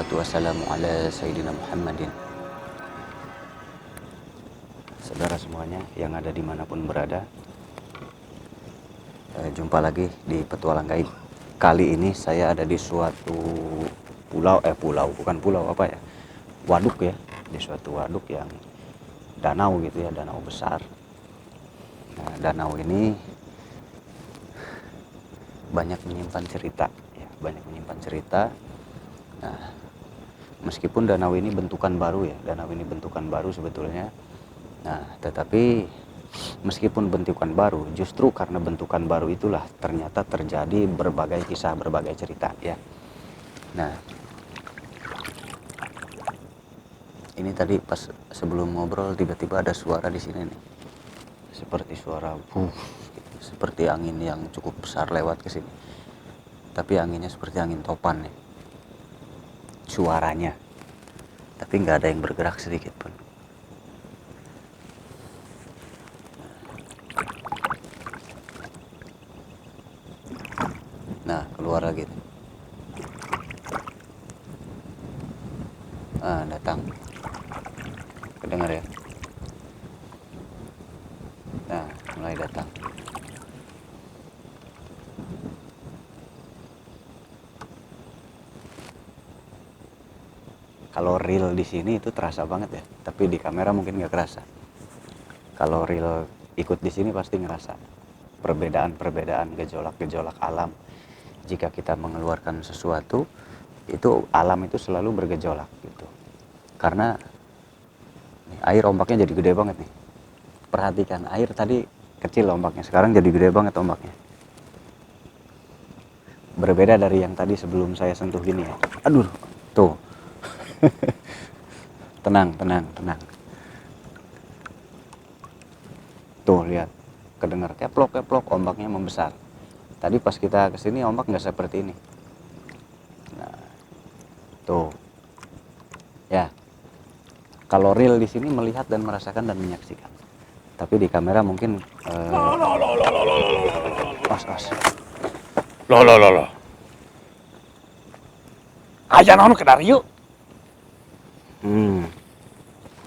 wassalatu wassalamu ala sayyidina Muhammadin. Saudara semuanya yang ada dimanapun berada, jumpa lagi di Petualang Gaib. Kali ini saya ada di suatu waduk ya, di suatu waduk yang danau gitu ya, danau besar. Nah, danau ini banyak menyimpan cerita ya, Nah, meskipun danau ini bentukan baru sebetulnya. Nah, tetapi meskipun bentukan baru, justru karena bentukan baru itulah ternyata terjadi berbagai kisah, berbagai cerita ya. Nah, ini tadi pas sebelum ngobrol tiba-tiba ada suara di sini nih. Seperti suara seperti angin yang cukup besar lewat ke sini. Tapi anginnya seperti angin topan nih. Suaranya. Tapi nggak ada yang bergerak sedikit pun. Nah, keluar lagi. Datang. Kedengar ya? Nah, mulai datang. Kalau real di sini itu terasa banget ya, tapi di kamera mungkin nggak kerasa. Kalau real ikut di sini pasti ngerasa perbedaan-perbedaan, gejolak-gejolak alam. Jika kita mengeluarkan sesuatu, itu alam itu selalu bergejolak gitu. Karena nih, air ombaknya jadi gede banget nih. Perhatikan, air tadi kecil ombaknya, sekarang jadi gede banget ombaknya. Berbeda dari yang tadi sebelum saya sentuh gini ya. Aduh, tuh. tenang. Tuh lihat, kedengar keplok ombaknya membesar. Tadi pas kita kesini ombak nggak seperti ini. Nah, tuh, ya. Kalau real di sini melihat dan merasakan dan menyaksikan. Tapi di kamera mungkin. Loh. Aja naon ke dari yuk.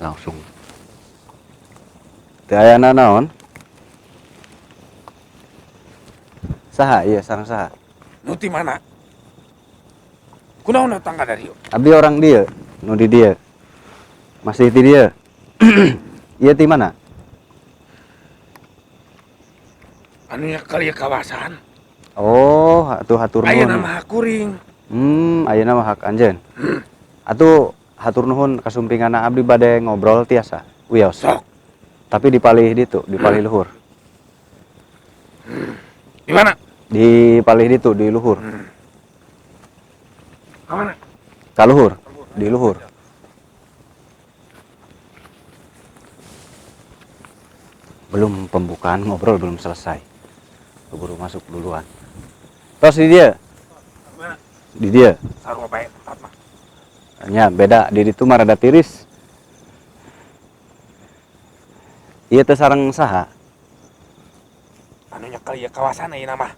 Langsung. Daya naon? Saha, iya sareng saha. Nu ti mana? Kunaon datang ka dari yuk. Abdi orang dia, nu di dia. Masih di dia. Iya ti mana? Anu nya kali kawasan. Oh, atuh hatur nuhun. Ayeuna mah kuring. Ayeuna mah hak anjeun. Atuh hatur nuhun kasumpinganna abdi bade ngobrol tiasa. Wios. Sok. Tapi dipalih ditu, dipalih luhur. Di mana? Dipalih ditu, di luhur. Ka mana? Ka luhur, di luhur. Belum pembukaan ngobrol belum selesai. Keburu masuk duluan. Tos di dia. Mana? Di dia. Sarua bae tempat mah. Nya beda, di ditu mah rada tiris. Ieu teh sareng saha? Anu nya kali kawasan ayeuna mah.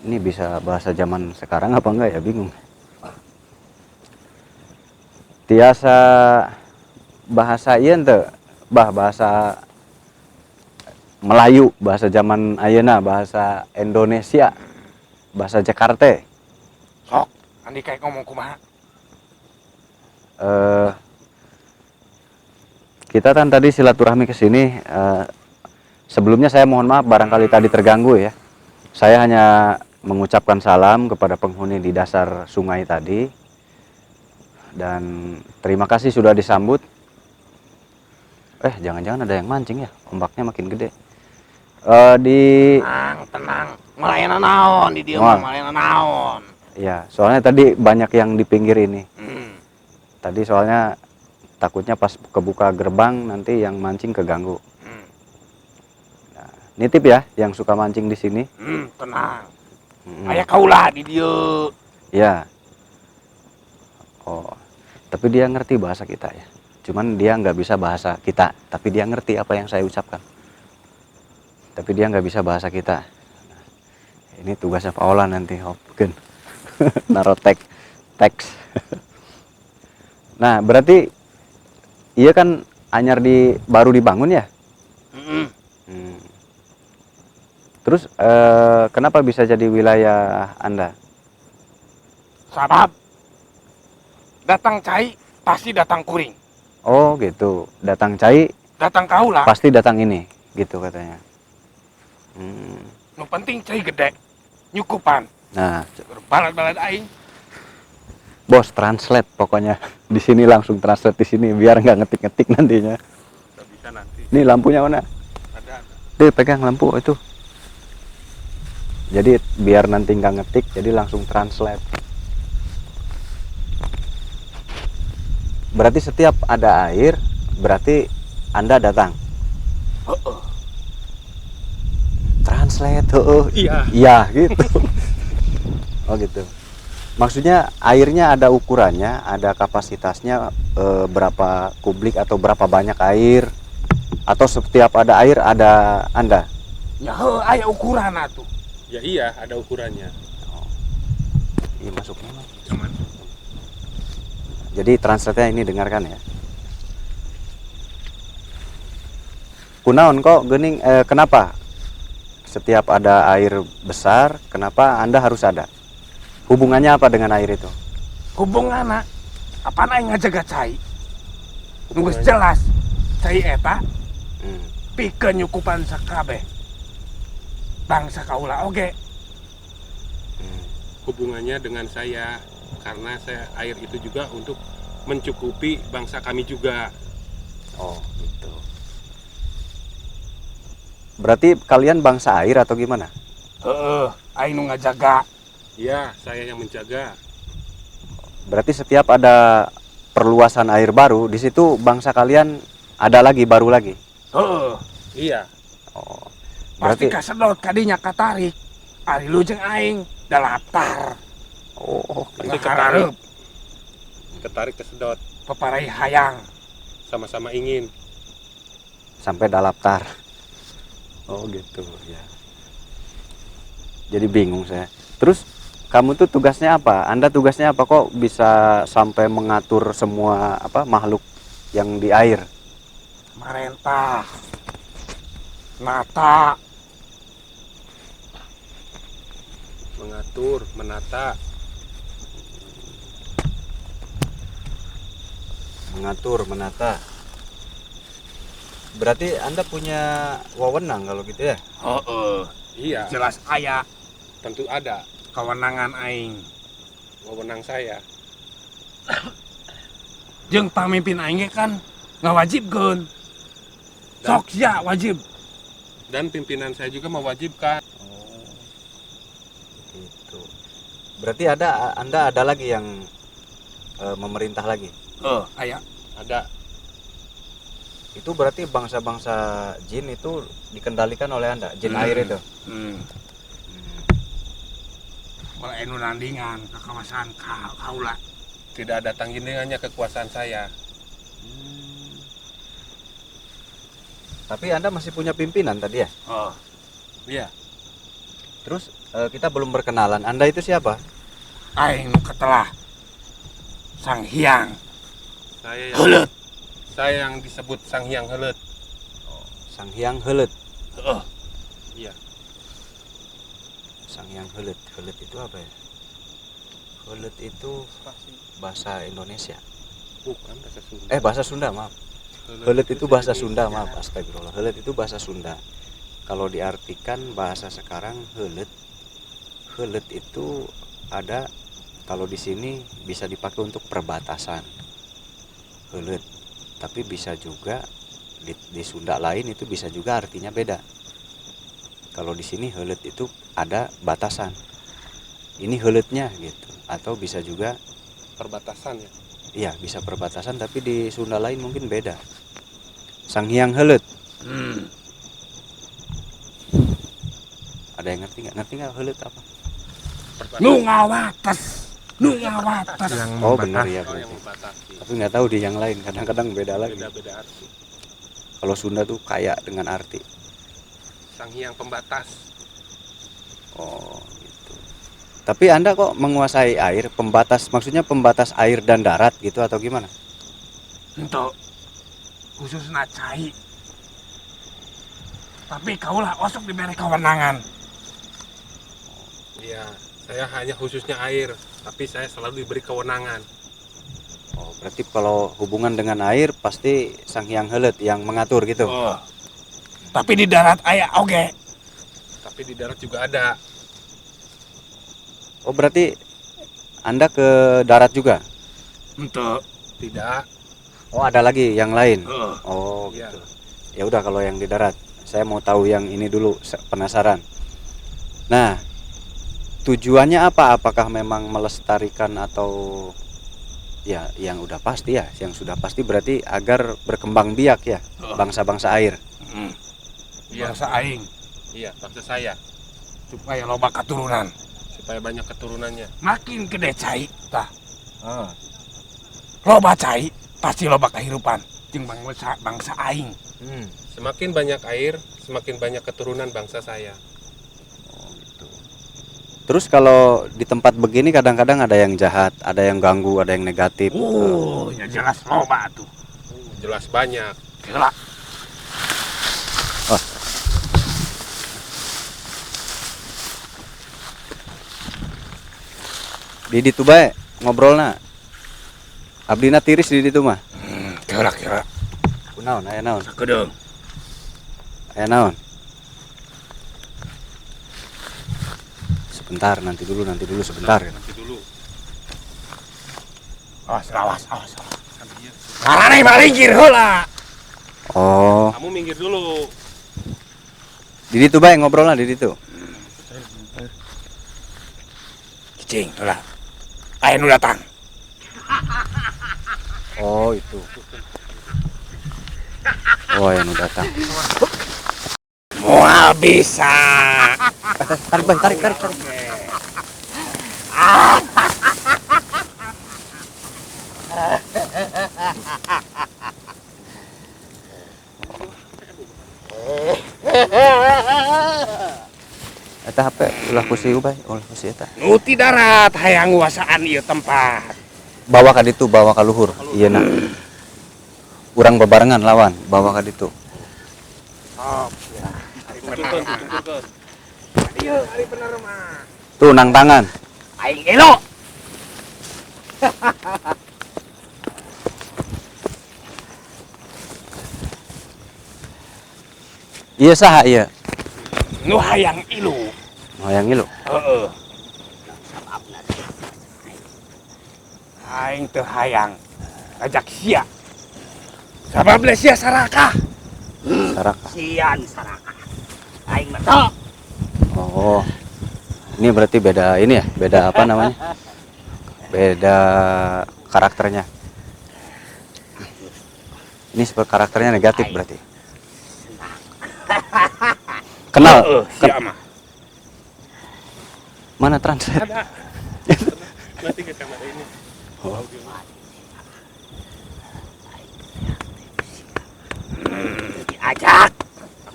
Ini bisa bahasa zaman sekarang apa enggak ya, bingung. Tiasa bahasa ieu teu, bahasa Melayu, bahasa zaman ayeuna, bahasa Indonesia, bahasa Jakarta. Sok, andi kayak ngomong kumaha? Kita kan tadi silaturahmi ke sini. Sebelumnya saya mohon maaf barangkali tadi terganggu ya. Saya hanya mengucapkan salam kepada penghuni di dasar sungai tadi. Dan terima kasih sudah disambut. Jangan-jangan ada yang mancing ya, ombaknya makin gede. Tenang. Malayana naon di dieu mah malayana naon. Ya, soalnya tadi banyak yang di pinggir ini. Tadi soalnya takutnya pas kebuka gerbang nanti yang mancing keganggu. Nah, nitip ya yang suka mancing di sini. Tenang. Aya kaulah di dieu. Ya. Oh, tapi dia ngerti bahasa kita ya. Cuman dia nggak bisa bahasa kita, tapi dia ngerti apa yang saya ucapkan. Tapi dia nggak bisa bahasa kita. Ini tugasnya Pak Ola nanti, mungkin. Naruh teks. Nah, berarti iya kan anyar baru dibangun ya? Mm-mm. Hmm. Terus kenapa bisa jadi wilayah Anda? Sabab datang cai pasti datang kuring. Oh gitu, datang cai Datang kaula, pasti datang ini, gitu katanya. Hmm. nu penting cai gede, nyukupan. Nah, Berbalat-balat aing. bos translate pokoknya di sini langsung translate di sini biar nggak ngetik-ngetik nantinya. Gak bisa nanti. Nih lampunya mana? Ada. Deh pegang lampu itu. Jadi biar nanti nggak ngetik, jadi langsung translate. Berarti setiap ada air, berarti Anda datang. Translate, Iya. iya gitu. Oh gitu. Maksudnya airnya ada ukurannya, ada kapasitasnya berapa kubik atau berapa banyak air, atau setiap ada air ada Anda. Ya aya ukuran atuh. Ya iya, ada ukurannya. Iya masuknya Mas. Cuman Jadi translate-nya ini dengarkan ya. Kunaon kok gening kenapa setiap ada air besar, kenapa Anda harus ada? Hubungannya apa dengan air itu? Hubunganna apaan aing ngajaga cai? Nu geus hubungannya- jelas cai eta Hmm. pikeun nyukupan sakabeh. Bangsa kaula oge. Hmm. hubungannya dengan saya karena saya air itu juga untuk mencukupi bangsa kami juga. Oh gitu. Berarti kalian bangsa air atau gimana? Heeh, aing nu ngajaga. Iya, saya yang menjaga. Berarti setiap ada perluasan air baru, di situ bangsa kalian ada lagi baru lagi. Heeh, Iya, Oh. pasti Berarti kasedot kadinya katarik. Ari lu jeung aing dalatar. oh, pasti Ngahareup ketarik kesedot, peparai hayang. sama-sama ingin. sampai daftar. Oh gitu ya. Jadi bingung saya. Terus kamu tuh tugasnya apa? Anda tugasnya apa kok bisa sampai mengatur semua apa makhluk yang di air? Marentah. Nata. Mengatur, menata. Mengatur, menata. Berarti Anda punya wewenang kalau gitu ya? Heeh, Iya, jelas aya tentu ada kewenangan aing. wewenang saya. Jeung pamimpin aing ge kan ngawajibkeun. Sok sia wajib. Dan pimpinan saya juga mewajibkan. Oh, gitu. Berarti Anda ada lagi yang memerintah lagi. Aya. Ada. Itu berarti bangsa-bangsa jin itu dikendalikan oleh Anda, jin air itu. Hmm. Mulai nu nandingan ke kawasan kaula. Tidak ada tanggingannya kekuasaan saya. Tapi Anda masih punya pimpinan tadi ya? Oh, Iya, Terus kita belum berkenalan. Anda itu siapa? aing nu ketelah Sang Hyang saya yang Heuleut. saya yang disebut Sang Hyang Heuleut. Sang Hyang Heuleut. Heeh. Iya, Sang Hyang Heuleut. Heuleut itu apa ya? Heuleut itu bahasa Indonesia. bukan bahasa Sunda. Bahasa Sunda, maaf. Heuleut itu bahasa Sunda, maaf. Astagfirullah. Heuleut itu bahasa Sunda. Kalau diartikan bahasa sekarang heuleut, heuleut itu ada kalau di sini bisa dipakai untuk perbatasan. Heuleut. Tapi bisa juga di Sunda lain itu bisa juga artinya beda. Kalau di sini heuleut itu ada batasan. Ini heuleutnya gitu. Atau bisa juga Perbatasan ya. iya bisa perbatasan tapi di Sunda lain mungkin beda. Sang Hyang Heuleut. Ada yang ngerti nggak? Ngerti nggak heuleut apa? Nu ngawates. Nu ngawates. Oh benar ya Oh, yang berarti. membatasi. Tapi nggak tahu di yang lain. Kadang-kadang beda lagi. Beda-beda arti. Kalau Sunda tuh kaya dengan arti. Sang Hyang pembatas. Oh gitu. Tapi Anda kok menguasai air, maksudnya pembatas air dan darat gitu atau gimana? Untuk khususnya cai. Tapi kaulah osok diberi kewenangan. Iya, saya hanya khususnya air, tapi saya selalu diberi kewenangan. Oh, berarti kalau hubungan dengan air pasti Sang Hyang Helet yang mengatur gitu. Oh. Tapi di darat ayah oke. Tapi di darat juga ada. Oh, berarti Anda ke darat juga? Untuk Tidak. Oh, ada lagi yang lain. oh. Oh, Iya. gitu. Ya udah kalau yang di darat. Saya mau tahu yang ini dulu, penasaran. Nah, tujuannya apa? Apakah memang melestarikan atau ya yang udah pasti ya, yang sudah pasti berarti agar berkembang biak ya Oh. bangsa-bangsa air. Iya. Bangsa aing Iya, bangsa saya. supaya loba keturunan. Supaya banyak keturunannya. Makin gede cai tah. Loba cai pasti loba kehidupan jeung bangsa aing. Semakin banyak air, semakin banyak keturunan bangsa saya. Oh, gitu. Terus kalau di tempat begini kadang-kadang ada yang jahat, ada yang ganggu, ada yang negatif. Oh, ya jelas loba tuh. Jelas banyak. Gila. Di ditu bae ngobrolna. Abdina tiris di ditu mah. Kira-kira Kunaon aya naon? sakedeung. Aya naon? Sebentar, nanti dulu sebentar. Nanti dulu. Awas. Marane malingkir heula. Oh, Kamu minggir dulu. di ditu bae ngobrolna di ditu. Cicing heula. Aya nu datang. Oh, itu. Oh, yang udah datang. Moal bisa. Tarik, Bang, tarik. Eta HP ulah ku sieu bae, ulah ku si eta. Nu ti darat hayang nguasaan ieu tempat. Bawa ka ditu, bawa ka luhur. Ieu na. Urang bebarengan lawan, bawa ka ditu. Tuntun. Ieu ari bener mah. Tuh nang tangan. Aing elo. Ieu saha ieu? Nu hayang ilu. Hoyang ilu. Heeh. Aing teu hayang ngajak sia. Sabab le sia sarakah. Saraka. Sian sarakah. Aing mah teu. Oh. Ini berarti beda ini ya? Beda apa namanya? Beda karakternya. Ini seperti karakternya negatif berarti. Kenal? Sia mah. Mana translate? Ada. Nanti ke kamera ini. Diajak.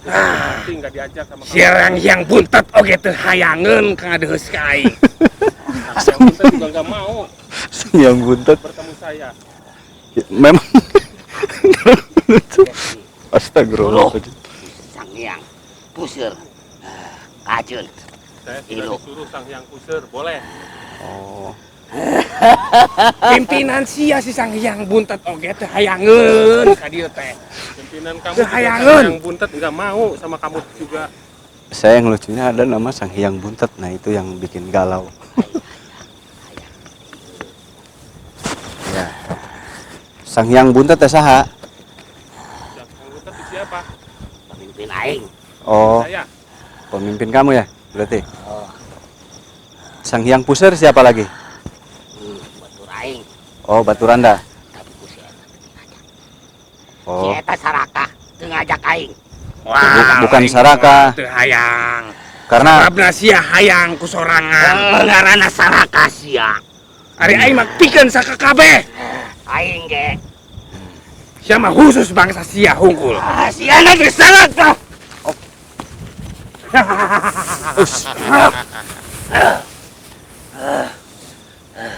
Nanti nggak diajak sama kamu. Siang yang buntet oge teu hayangeun ka ngadeus ka aing. Yang kita juga nggak mau Yang buntet bertemu saya. memang astagfirullahaladzim. Sang Hyang puseur kajeun Saya sudah Ilo. disuruh sang yang kusir, boleh. Oh, Pimpinan sia si sang hyang buntet oge teu hayangeun ka dieu teh. Pimpinan kamu juga Kehayangan. sang yang buntet nggak mau sama kamu juga. saya yang lucunya ada nama Sang Hyang Buntet. Nah, itu yang bikin galau. Ya. Sang Hyang Buntet teh saha? Yang buntet itu siapa? pemimpin aing. Oh, Saya. pemimpin kamu ya berarti. Sang Hyang Puseur siapa lagi? Batur aing Oh, Baturanda. tapi ku si eta teu ngajak. Si Oh, eta sarakah teu ngajak aing. bukan aing Saraka. mah teu hayang. Karena Sababna sia hayang ku sorangan. Ngaranna sarakah sia. Ari aing mah pikeun sakabeh. Aing ge Sia mah khusus bangsa sia hungkul. sia na teu sarakah.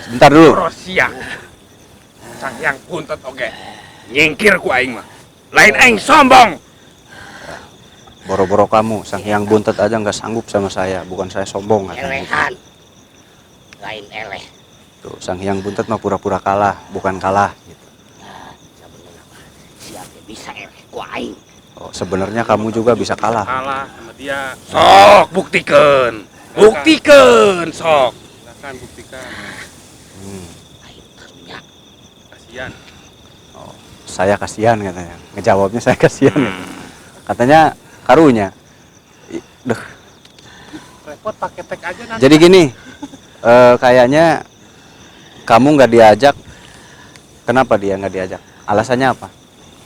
Sebentar dulu. Rosia. Sang Hyang Buntet oge. Nyingkir ku aing mah. Lain aing sombong. Boro-boro kamu, Sang Hyang Buntet aja nggak sanggup sama saya, bukan saya sombong katanya. Elehan. Lain eleh. Tuh, Sang Hyang Buntet mah pura-pura kalah, bukan kalah. Gitu. Nah, sebenarnya mah siapa bisa eleh ku aing. Oh, sebenarnya kamu juga bisa kalah. Kalah sama dia. Sok buktikeun. Buktikeun sok. Silakan buktikan. Hmm. Aing karunya. Kasihan. Oh, saya kasihan katanya. Ngejawabnya saya kasihan. Katanya karunya. Duh. Repot pakai tag aja nanti. Jadi gini, kayaknya kamu nggak diajak. Kenapa dia nggak diajak? Alasannya apa?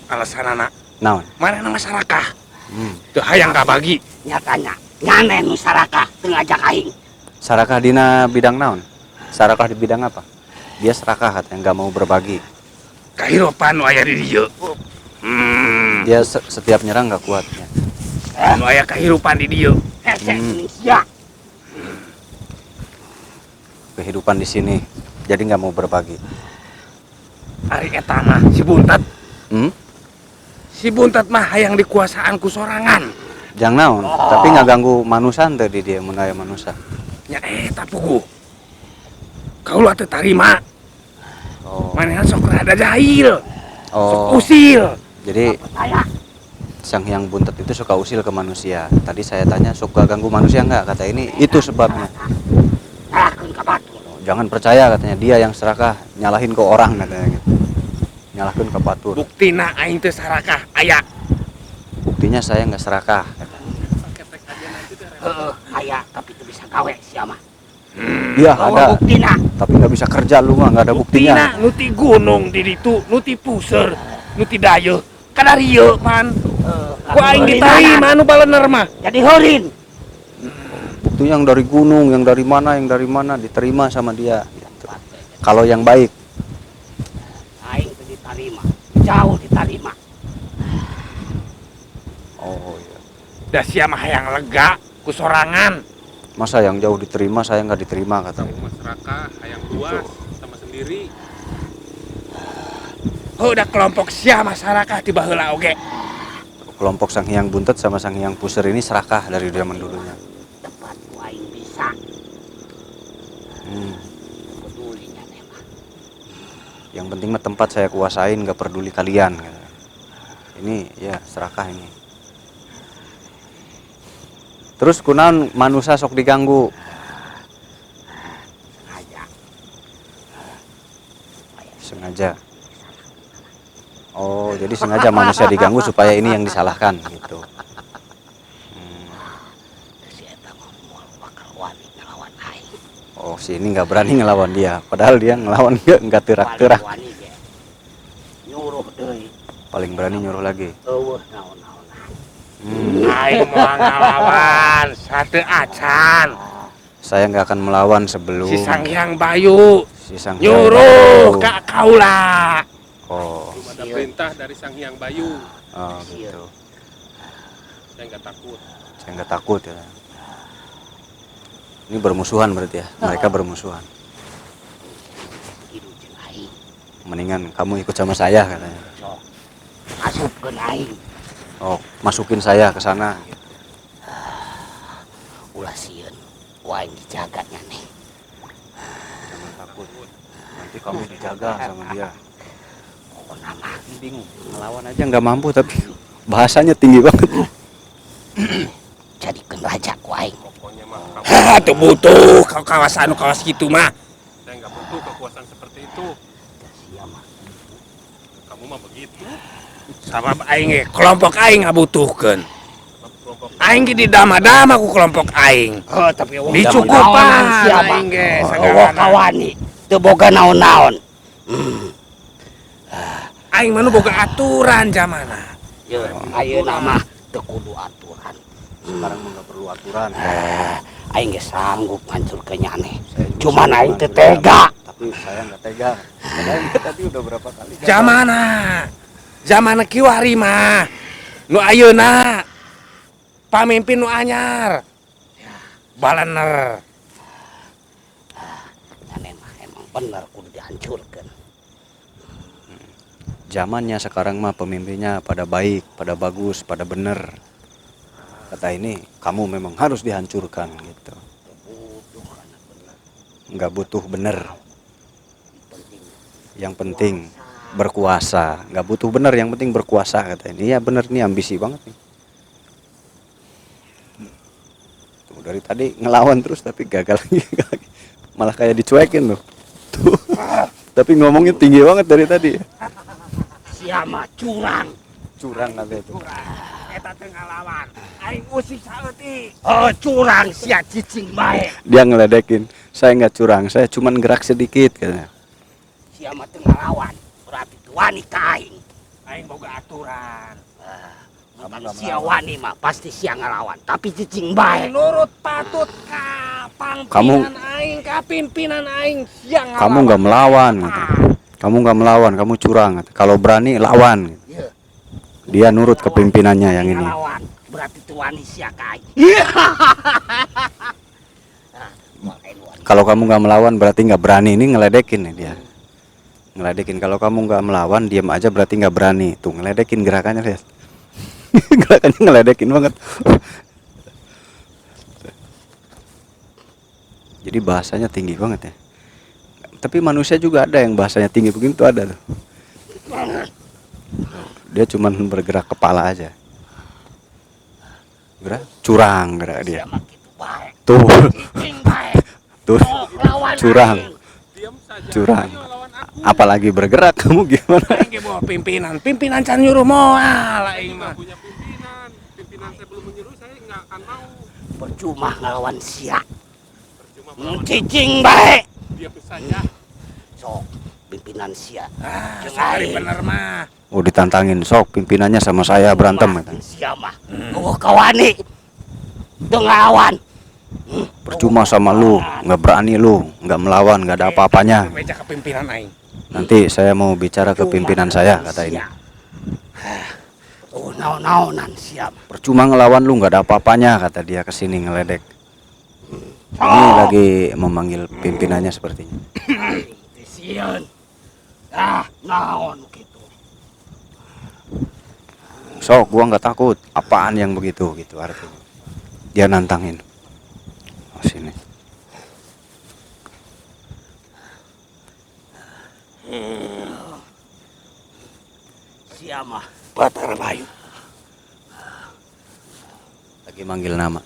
Alasan anak. Naon? Mana nama masyarakat? Hmm. Teu hayang kabagi. Nyatanya. Nyane nu sarakah teu ngajak aing. Sarakah dina bidang naon? Sarakah di bidang apa? Dia serakah katanya nggak mau berbagi. Kahirupan nu aya di dieu. Dia setiap nyerang nggak kuatnya. Nu aya kahirupan di dieu. Hese Indonesia. Kehidupan di sini, jadi nggak mau berbagi. Ari eta mah si Buntet. Hmm? Si Buntet mah hayang dikuasaan ku sorangan. Jang naon, tapi nggak ganggu manusan tadi dia menaya manusia. Nya eta pugu. Kaula teu tarima. Oh, Manehan sok rada jahil. Sok oh. usil. Jadi Saya Sang Hyang Buntet itu suka usil ke manusia. Tadi saya tanya suka ganggu manusia nggak? Kata ini itu sebabnya. serahkeun ka batur. Jangan percaya katanya dia yang serakah nyalahin ke orang katanya gitu. Nyalahkan ke batur. Buktina aing teu sarakah aya. Buktinya saya nggak serakah. Heeh, aya tapi teu bisa gawe sia mah. Iya Bawa ada, buktina. tapi nggak bisa kerja lu mah nggak ada buktinya. Buktina nu ti gunung di ditu, nu ti puser, nu ti dayeuh. Kada rieu man. Ku aing ditarima nu balener mah. Jadi horin. Bukti yang dari gunung, yang dari mana diterima sama dia. Gitu. Kalau yang baik, Aing teu ditarima. Jauh ditarima. oh iya. Da sia mah hayang lega ku sorangan. Masa yang jauh diterima, saya nggak diterima Kamu katanya. masyarakat hayang luas sama sendiri. Heuda kelompok sia masyarakat ti baheula oge. Kelompok Sang Hyang Buntet sama Sang Hyang Puser ini serakah dari zaman dulunya. Tempat ku aing bisa. Hmm. Pedulinya teh mah. Yang penting mah tempat saya kuasain, nggak peduli kalian. Gitu. Ini ya serakah ini. Terus kunaon manusia sok diganggu. Sengaja. Sengaja. Oh, jadi sengaja manusia diganggu supaya ini yang disalahkan gitu. Si eta mah moal bakal wani ngelawan aing. Oh, si ini nggak berani ngelawan dia. Padahal dia ngelawan nggak terak-terak. Wani ge. Nyuruh deui. Paling berani nyuruh lagi. Eueuh naon-naon. Aing moal ngalawan sate acan. Saya nggak akan melawan sebelum Si Sang Hyang Bayu si Sang Hyang nyuruh Bayu. ka kaula. Oh, Belum ada perintah dari Sang Hyang Bayu. oh gitu. Saya nggak takut. Saya nggak takut ya. Ini bermusuhan berarti ya. Mereka bermusuhan. Hidu jeung aing. Mendingan kamu ikut sama saya katanya. Sok. Asupkeun aing. Oh, masukin saya ke sana. Ulah sieun. Ku aing dijaga nya nih. Jangan takut. Nanti kamu dijaga sama dia. Pokona mah Bingung. Ngelawan aja nggak mampu tapi bahasanya tinggi banget. jadikeun raja ku aing. Pokoknya mah kamu, Hah, teu butuh kawasan kitu mah. saya nggak butuh kekuasaan seperti itu. Sia mah. Kamu mah begitu. Sabab aing ge kelompok aing ngabutuhkeun. Kelompok Aing ge didama-dama ku kelompok aing. Oh, tapi Dicukupan sia mah. aing ge Eueuh sagarana. kawani. Teu boga naon-naon. Aing mah nu boga aturan zamana. Yeun, ayeuna mah teu kudu aturan. Sekarang mah nggak perlu aturan. Aing ge sanggup ngancurkeun nyane. Saya juga Cuman sanggup aing teu ngancurkan. tega. Tapi saya nggak tega. Padahal dia tadi udah berapa kali. gagal. Zamana kiwari mah. Nu ayeuna pamimpin nu anyar. Balener. benar kudu dihancurkan. Zamannya sekarang mah pemimpinnya pada baik, pada bagus, pada bener. Kata ini, kamu memang harus dihancurkan gitu. Bodoh anak benar. Nggak butuh bener. Penting Yang penting berkuasa. Nggak butuh bener, yang penting berkuasa kata ini. Iya bener, nih ambisi banget nih. Tuh, dari tadi ngelawan terus tapi gagal lagi. Malah kayak dicuekin loh. Tuh. Tapi ngomongnya tinggi banget dari tadi. siapa curang. Curang kata itu. Eta tengah lawan. Aing usik saeutik. Oh curang sia cicing bae. Dia ngeledekin. Saya nggak curang, saya cuman gerak sedikit katanya. Siapa tengah lawan berarti tu wanita aing. Aing boga aturan. Bukan sia wani mah pasti sia ngelawan, tapi cicing bae. Nurut patut ka pangpinan aing, ka pimpinan aing siang Kamu nggak melawan kata. Kamu nggak melawan, kamu curang kata. Kalau berani lawan. Iya. Dia nurut ke pimpinannya yang ini. Ngelawan berarti tu wani sia ka aing. Kalau kamu nggak melawan berarti nggak berani. Ini ngeledekin nih dia. Ngeledekin. Kalau kamu nggak melawan diam aja berarti nggak berani. Tuh ngeledekin gerakannya lihat. Gerakannya ngeledekin banget. Jadi bahasanya tinggi banget ya. Tapi manusia juga ada yang bahasanya tinggi begini tuh ada tuh. Dia cuman bergerak kepala aja. Gerak curang gerak dia. Siapa gitu bae. Tuh. Cicing bae. Tuh. Oh, lawan Curang. aing. Diam saja. Curang. Ayo lawan aku. Apalagi bergerak kamu gimana? Aing ge bawa pimpinan. Pimpinan can nyuruh moal aing mah. Nggak punya pimpinan. Pimpinan saya belum menyuruh, saya nggak akan mau. Percuma ngelawan sia. Percuma melawan. Cicing bae. Diam saja. Sok pimpinan sia. Sekali bener mah. Oh ditantangin sok pimpinannya sama saya berantem kata. Sia mah. Oh kawani. Tuh ngelawan. Percuma sama lu, nggak berani lu, nggak melawan, nggak ada apa-apanya. Meja kepimpinan aing. Nanti saya mau bicara ke pimpinan saya kata ini. Oh naon-naonan sia. Percuma ngelawan lu, nggak ada apa-apanya kata dia kesini ngeledek. Ini lagi memanggil pimpinannya sepertinya. Sieun. Ah, naon gitu. Sok gua nggak takut, apaan yang begitu gitu artinya. Dia nantangin. Oh, sini. Sia mah Batara Bayu. Lagi manggil nama.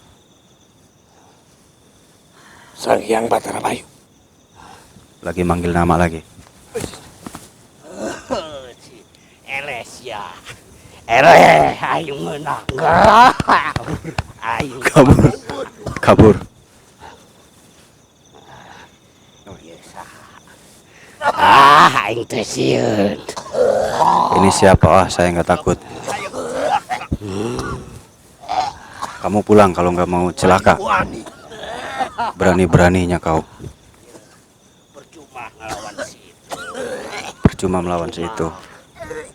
Sang Hyang Batara Bayu. Lagi manggil nama lagi. Sia. Ayo menang. Ayo Kabur. Kabur. aing teh sieun. Ini siapa? Ah, saya nggak takut. Kamu pulang kalau nggak mau celaka. Berani-beraninya kau. Percuma ngelawan si itu. Percuma melawan si itu.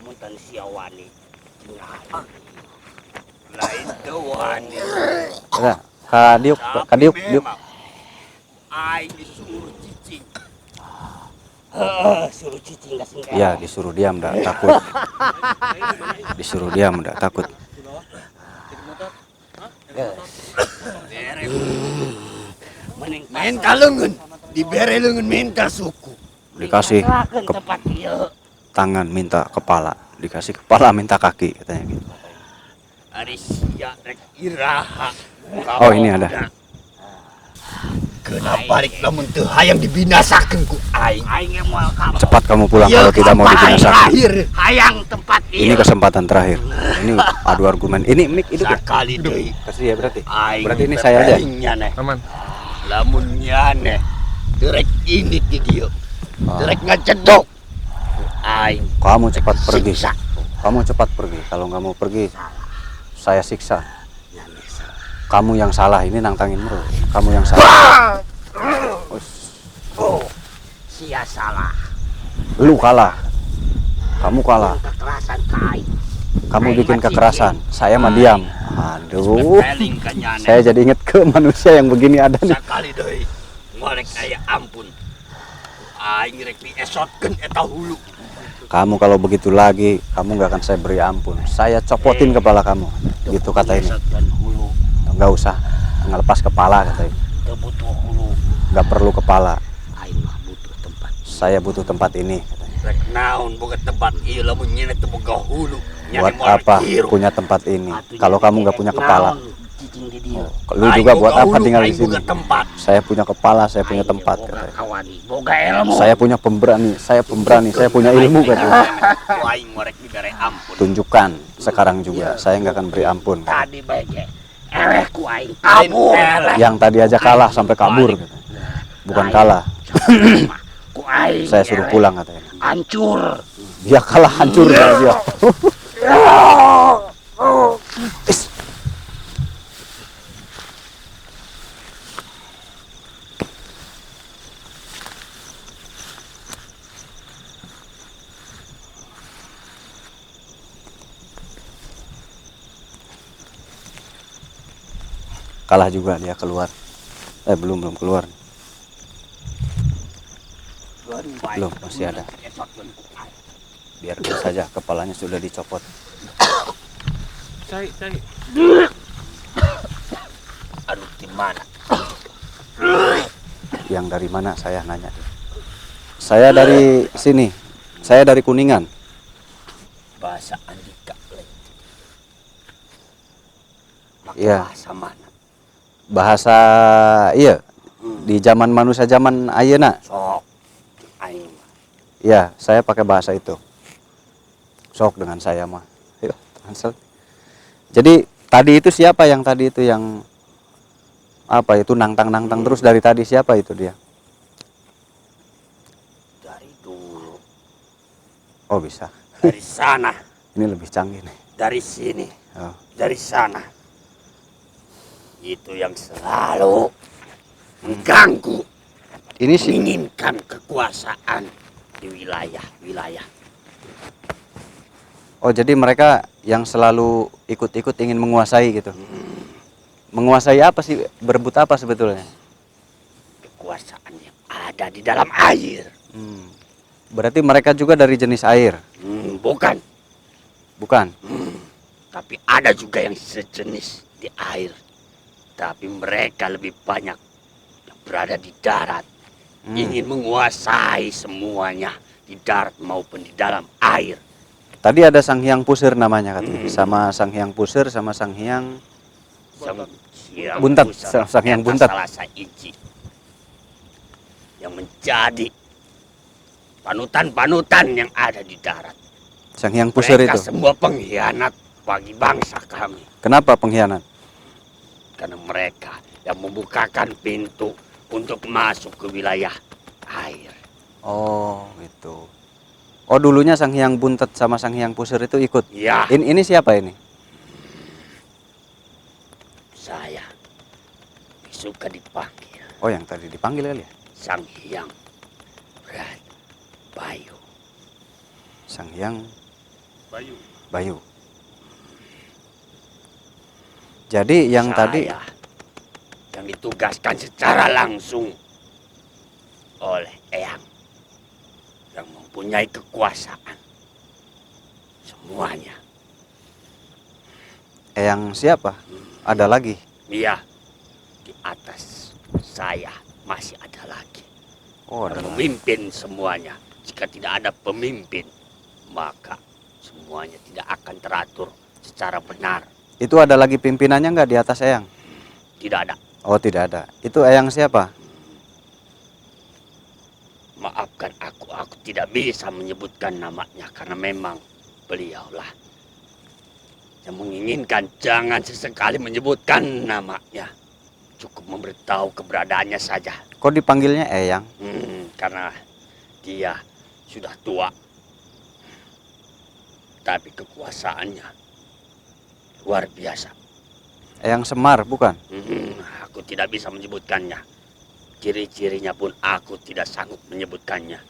Munten sia wani. Lain teu wani. Ya, kadiuk, kadiuk, diuk. Aing disuruh cicing. Suruh cicing dah singkat. Ya, disuruh diam, nggak takut. Disuruh diam, nggak takut. Mental leungeun, dibere leungeun mental suku. Dikasih ke tempat ieu. tangan minta kepala, dikasih kepala minta kaki katanya gitu. Ari sia rek iraha. Oh ini ada. Kenapa rek lamun teu hayang dibinasakeun ku aing? Aing moal ka. Cepat kamu pulang kalau tidak mau dibinasakan. Hayang tempat Ini ieu. kesempatan terakhir. Ini adu argumen. Ini mic hidup ya? Sakali deui. Kasih ya berarti. Aing Berarti ini saya aja. Aman. Lamun nyane. Derek ini di dieu. Derek ngacedok. Aing Kamu cepat pergi. siksa. Kamu cepat pergi. Kalau nggak mau pergi, saya siksa. Kamu yang salah, ini nantangin terus. Kamu yang salah. Oh, sia salah. Lu kalah. Kamu kalah. Kekerasan kai. Kamu bikin kekerasan. Saya mah diam. Aduh. Saya jadi inget ke manusia yang begini ada nih. Sakali deui. Ngorek aya ampun. Aing rek esotkeun eta hulu. Kamu kalau begitu lagi, kamu nggak akan saya beri ampun. Saya copotin kepala kamu. Gitu kata ini. Esotkeun hulu. Nggak usah, ngelepas kepala kata ini. Teu butuh hulu. Nggak perlu kepala. Aing mah butuh tempat. Saya butuh tempat ini. Katanya. Rek naon boga tempat ieu lamun nyana teu boga hulu. Buat apa punya tempat ini? Kalau kamu nggak punya kepala. Lu juga buat apa tinggal di sini? Saya punya kepala, saya punya tempat. Katanya. Boga ilmu. Saya punya pemberani, saya punya ilmu katanya. Aing ngorek dibere ampun. Tunjukkan sekarang juga, saya nggak akan beri ampun. Tadi bae eleh ku aing kabur. Yang tadi aja kalah sampai kabur. Katanya. Bukan kalah. Ku aing. Saya suruh pulang katanya. Hancur. Dia kalah hancur dia. Kalah juga dia keluar. Belum keluar. Belum, masih ada. Biarkan saja, kepalanya sudah dicopot. Cai. Aduh di mana? Yang dari mana saya nanya. Saya dari sini. Saya dari Kuningan. Bahasa Andika. Iya. Bahasa mana? Bahasa iya di zaman manusia zaman ayeuna. Sok. Aing. Iya, saya pakai bahasa itu. Sok dengan saya mah. Yuk, translate. Jadi tadi itu siapa yang tadi itu yang apa itu nangtang terus dari tadi siapa itu dia? Dari dulu. Oh, bisa. Dari sana. Ini lebih canggih nih. Dari sini. Oh. Dari sana. Itu yang selalu mengganggu. Ini sih Menginginkan kekuasaan di wilayah-wilayah. oh, jadi mereka yang selalu ikut-ikut ingin menguasai gitu. Menguasai apa sih? Berebut apa sebetulnya? Kekuasaan yang ada di dalam air. Berarti mereka juga dari jenis air, Bukan. bukan? Tapi ada juga yang sejenis di air. Tapi mereka lebih banyak yang berada di darat. Ingin menguasai semuanya di darat maupun di dalam air. Tadi ada Sang Hyang Pusir namanya katanya. Sama Sang Hyang Pusir sama Sang Hyang Buntat. Sang Hyang Buntat. Salah saiji yang menjadi panutan-panutan yang ada di darat. Sang Hyang Pusir Mereka itu. semua pengkhianat bagi bangsa kami. Kenapa pengkhianat? Karena mereka yang membukakan pintu untuk masuk ke wilayah air. Oh, gitu. Oh, dulunya Sang Hyang Buntat sama Sang Hyang Pusir itu ikut. Ya, Ini siapa ini? saya suka dipanggil Oh, yang tadi dipanggil kali ya? Sang Hyang Bayu. Sang Hyang Bayu. Bayu. Jadi yang tadi Saya yang ditugaskan secara langsung oleh Eyang yang mempunyai kekuasaan semuanya. Eyang siapa? Ada lagi. Iya, di atas saya masih ada lagi Oh, yang ada lagi. memimpin semuanya. Jika tidak ada pemimpin, maka semuanya tidak akan teratur secara benar. Itu ada lagi pimpinannya nggak di atas Eyang? Tidak ada. Oh, tidak ada. Itu Eyang siapa? Maafkan aku tidak bisa menyebutkan namanya karena memang beliaulah yang menginginkan jangan sesekali menyebutkan namanya. Cukup memberitahu keberadaannya saja. Kok dipanggilnya Eyang? Karena dia sudah tua. Tapi kekuasaannya luar biasa. Eyang Semar, bukan? Aku tidak bisa menyebutkannya. Ciri-cirinya pun aku tidak sanggup menyebutkannya.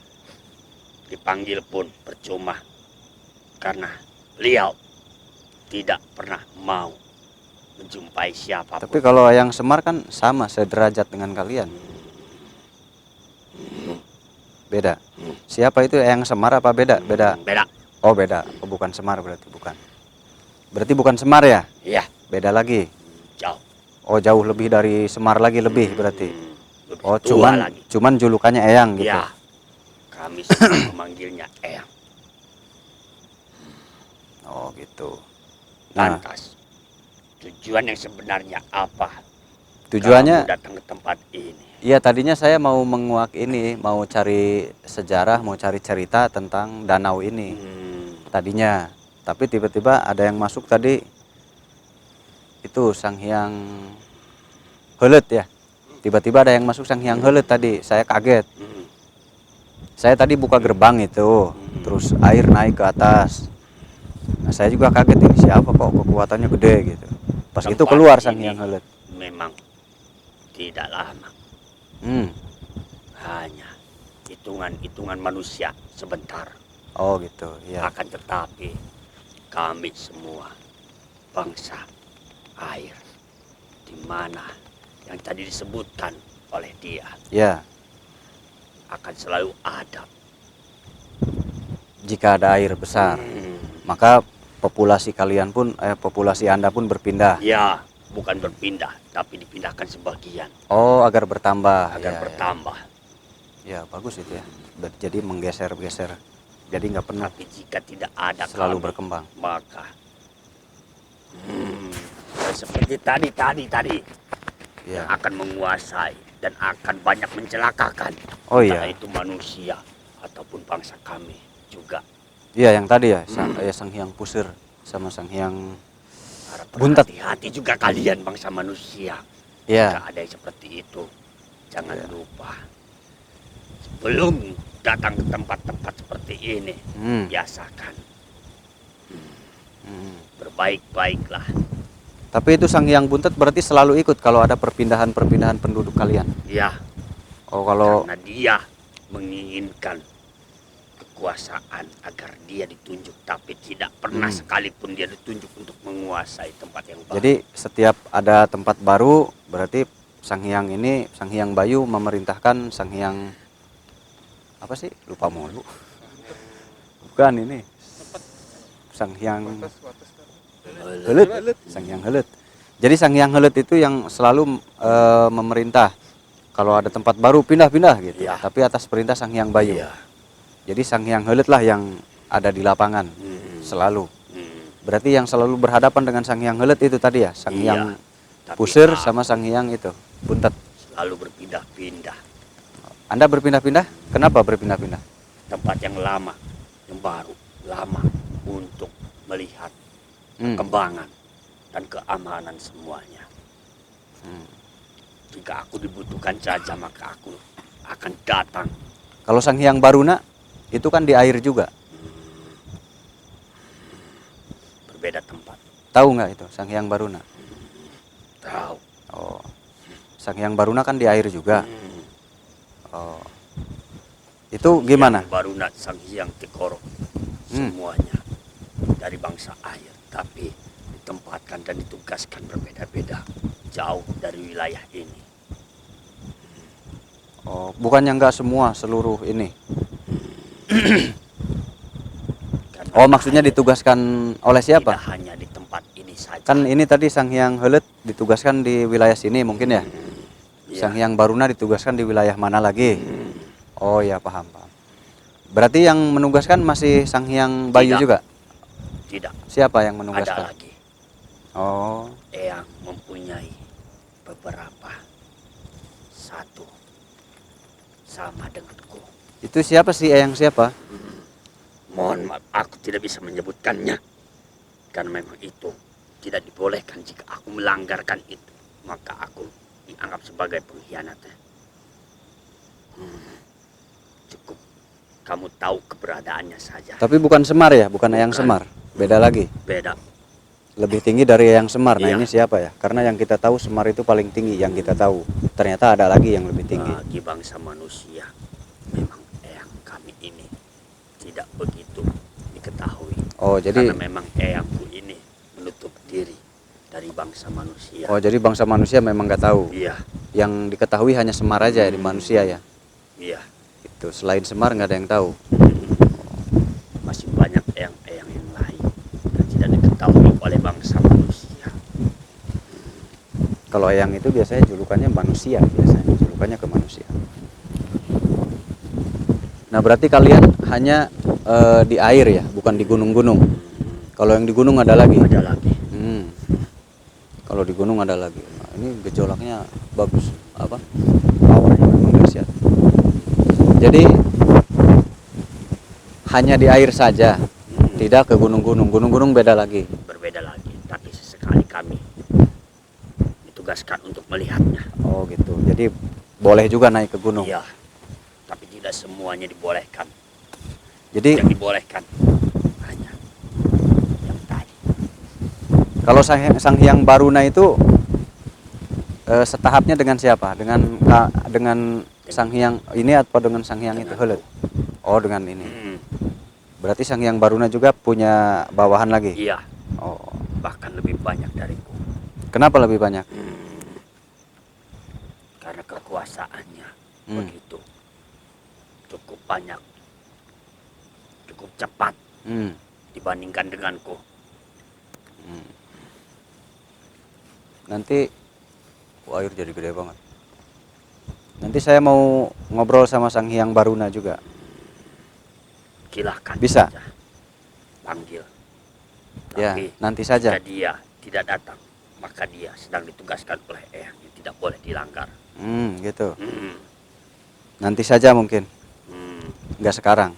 Dipanggil pun percuma. Karena beliau tidak pernah mau menjumpai siapapun. Tapi kalau Eyang Semar kan sama sederajat dengan kalian. Beda. Hmm. Siapa itu Eyang Semar apa beda? Beda. Beda. Oh beda. Oh bukan Semar berarti bukan. Berarti bukan Semar ya? Iya. Beda lagi. Jauh. Oh jauh lebih dari Semar lagi lebih berarti. Lebih Oh tua cuman lagi. cuman julukannya Eyang gitu. Ya. Kami suka memanggilnya Eyang. Oh gitu. Nah Lantas, tujuan yang sebenarnya apa? tujuannya Kamu datang ke tempat ini. iya tadinya saya mau menguak ini, mau cari sejarah, mau cari cerita tentang danau ini tadinya. Tapi tiba-tiba ada yang masuk tadi itu Sang Hyang Heuleut ya. Tiba-tiba ada yang masuk Sang Hyang Heuleut tadi. Saya kaget. Saya tadi buka gerbang itu, terus air naik ke atas. Nah, saya juga kaget ini siapa kok kekuatannya gede gitu. Pas itu Tempat keluar Sang ini Hyang Heuleut. Memang tidak lama. Hanya hitungan-hitungan manusia sebentar. Oh gitu, ya. Akan tetapi kami semua bangsa air, di mana yang tadi disebutkan oleh dia Ya, akan selalu ada. jika ada air besar, maka populasi kalian pun populasi Anda pun berpindah. Ya, bukan berpindah, tapi dipindahkan sebagian Oh, agar bertambah. agar Ya, bertambah. ya, bagus itu ya. Jadi menggeser-geser. Jadi nggak penuh, Tapi jika tidak ada selalu kami, berkembang. maka seperti tadi yang Ya. akan menguasai dan akan banyak mencelakakan. Oh Entah iya. itu manusia ataupun bangsa kami juga. Iya, yang tadi ya, Sang Hyang Pusir sama Sang Hyang Harap Buntet. berhati-hati juga kalian bangsa manusia. Ya. Jika ada yang seperti itu, jangan lupa. Sebelum datang ke tempat-tempat seperti ini, biasakan berbaik-baiklah. Tapi itu Sang Hyang Buntet berarti selalu ikut kalau ada perpindahan-perpindahan penduduk kalian. Ya, Oh, kalau karena dia menginginkan kekuasaan agar dia ditunjuk, tapi tidak pernah sekalipun dia ditunjuk untuk menguasai tempat yang baru. jadi setiap ada tempat baru berarti Sang Hyang ini, Sang Hyang Bayu memerintahkan Sang Hyang apa sih? Lupa mulu. Bukan ini. Sang Hyang Heuleut. Sang Hyang Heuleut. Jadi Sang Hyang Heuleut itu yang selalu memerintah. Kalau ada tempat baru pindah-pindah gitu. Iya. Tapi atas perintah Sang Hyang Bayu. Iya. Jadi Sang Hyang Heuleut lah yang ada di lapangan selalu. Berarti yang selalu berhadapan dengan Sang Hyang Heuleut itu tadi ya, Sang Iya. Hyang Tapi Pusir aku sama Sang Hyang itu Buntet. selalu berpindah-pindah. Anda berpindah-pindah? Kenapa berpindah-pindah? Tempat yang lama, yang baru, lama untuk melihat Hmm. perkembangan dan keamanan semuanya. Jika aku dibutuhkan saja, maka aku akan datang. Kalau Sang Hyang Baruna itu kan di air juga. Berbeda tempat. Tahu nggak itu Sang Hyang Baruna? Tahu. Oh. Sang Hyang Baruna kan di air juga. Oh. Itu gimana? Yang baru nak Sang Hyang Tikoro. Semuanya dari bangsa air, tapi ditempatkan dan ditugaskan berbeda-beda, jauh dari wilayah ini. Oh, bukannya nggak semua seluruh ini. Karena Oh, maksudnya air ditugaskan oleh siapa? tidak hanya di tempat ini saja. Kan ini tadi Sang Hyang Heuleut ditugaskan di wilayah sini mungkin ya. Ya, Sang Hyang Baruna ditugaskan di wilayah mana lagi? Oh ya, paham, paham. Berarti yang menugaskan masih Sang Hyang Bayu Tidak. juga? tidak Siapa yang ada menugaskan? lagi Oh, yang mempunyai beberapa satu sama denganku. itu siapa sih Eyang siapa? Mohon maaf, aku tidak bisa menyebutkannya. Karena memang itu tidak dibolehkan. Jika aku melanggarkan itu, maka aku dianggap sebagai pengkhianat. Cukup kamu tahu keberadaannya saja. Tapi bukan Semar ya, bukan Eyang Bukan. Semar. Beda lagi. Beda. Lebih tinggi dari Eyang Semar. Nah, Iya. ini siapa ya? Karena yang kita tahu Semar itu paling tinggi yang kita tahu. Ternyata ada lagi yang lebih tinggi. Bagi bangsa manusia, memang eyang kami ini tidak begitu diketahui. Oh, jadi Karena memang eyangku ini menutup diri dari bangsa manusia. jadi bangsa manusia memang nggak tahu. Iya, Yang diketahui hanya Semar aja ya di manusia ya. iya. gitu. Selain Semar nggak ada yang tahu. Masih banyak eyang-eyang yang lain yang tidak diketahui oleh bangsa manusia. Kalau Eyang itu biasanya julukannya manusia, biasanya julukannya ke manusia. Nah berarti kalian hanya di air ya, bukan di gunung-gunung. Kalau yang di gunung ada lagi. Ada lagi. Kalau di gunung ada lagi. Nah, ini gejolaknya bagus, apa? Powernya memang dahsyat. Jadi hanya di air saja, tidak ke gunung-gunung. Gunung-gunung beda lagi. Berbeda lagi, tapi sesekali kami ditugaskan untuk melihatnya. Oh gitu. Jadi boleh juga naik ke gunung. Iya, tapi tidak semuanya dibolehkan. Jadi Yang dibolehkan hanya yang tadi. kalau Sang Hyang Baruna itu setahapnya dengan siapa? Dengan Sang Hyang ini atau dengan Sang Hyang itu Helet? Oh dengan ini. Berarti Sang Hyang Baruna juga punya bawahan lagi? Iya, Oh. bahkan lebih banyak dariku. Kenapa lebih banyak? Karena kekuasaannya Hmm. begitu cukup banyak, cukup cepat Hmm. dibandingkan denganku. Nanti air jadi gede banget. Nanti saya mau ngobrol sama Sang Hyang Baruna juga. Silahkan Bisa? saja panggil. Ya, Tapi nanti saja. jika dia tidak datang, maka dia sedang ditugaskan oleh Eyang yang tidak boleh dilanggar. Gitu. Hmm. Nanti saja mungkin, Hmm. nggak sekarang.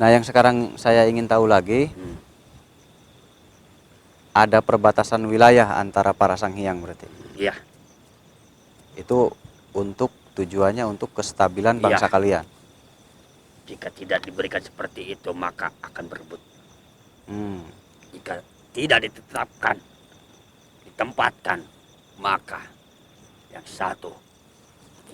Nah, yang sekarang saya ingin tahu lagi, Hmm. ada perbatasan wilayah antara para Sang Hyang berarti. Iya, Itu untuk tujuannya untuk kestabilan Iya. bangsa kalian. jika tidak diberikan seperti itu, maka akan berebut. Hmm. Jika tidak ditetapkan, ditempatkan, maka yang satu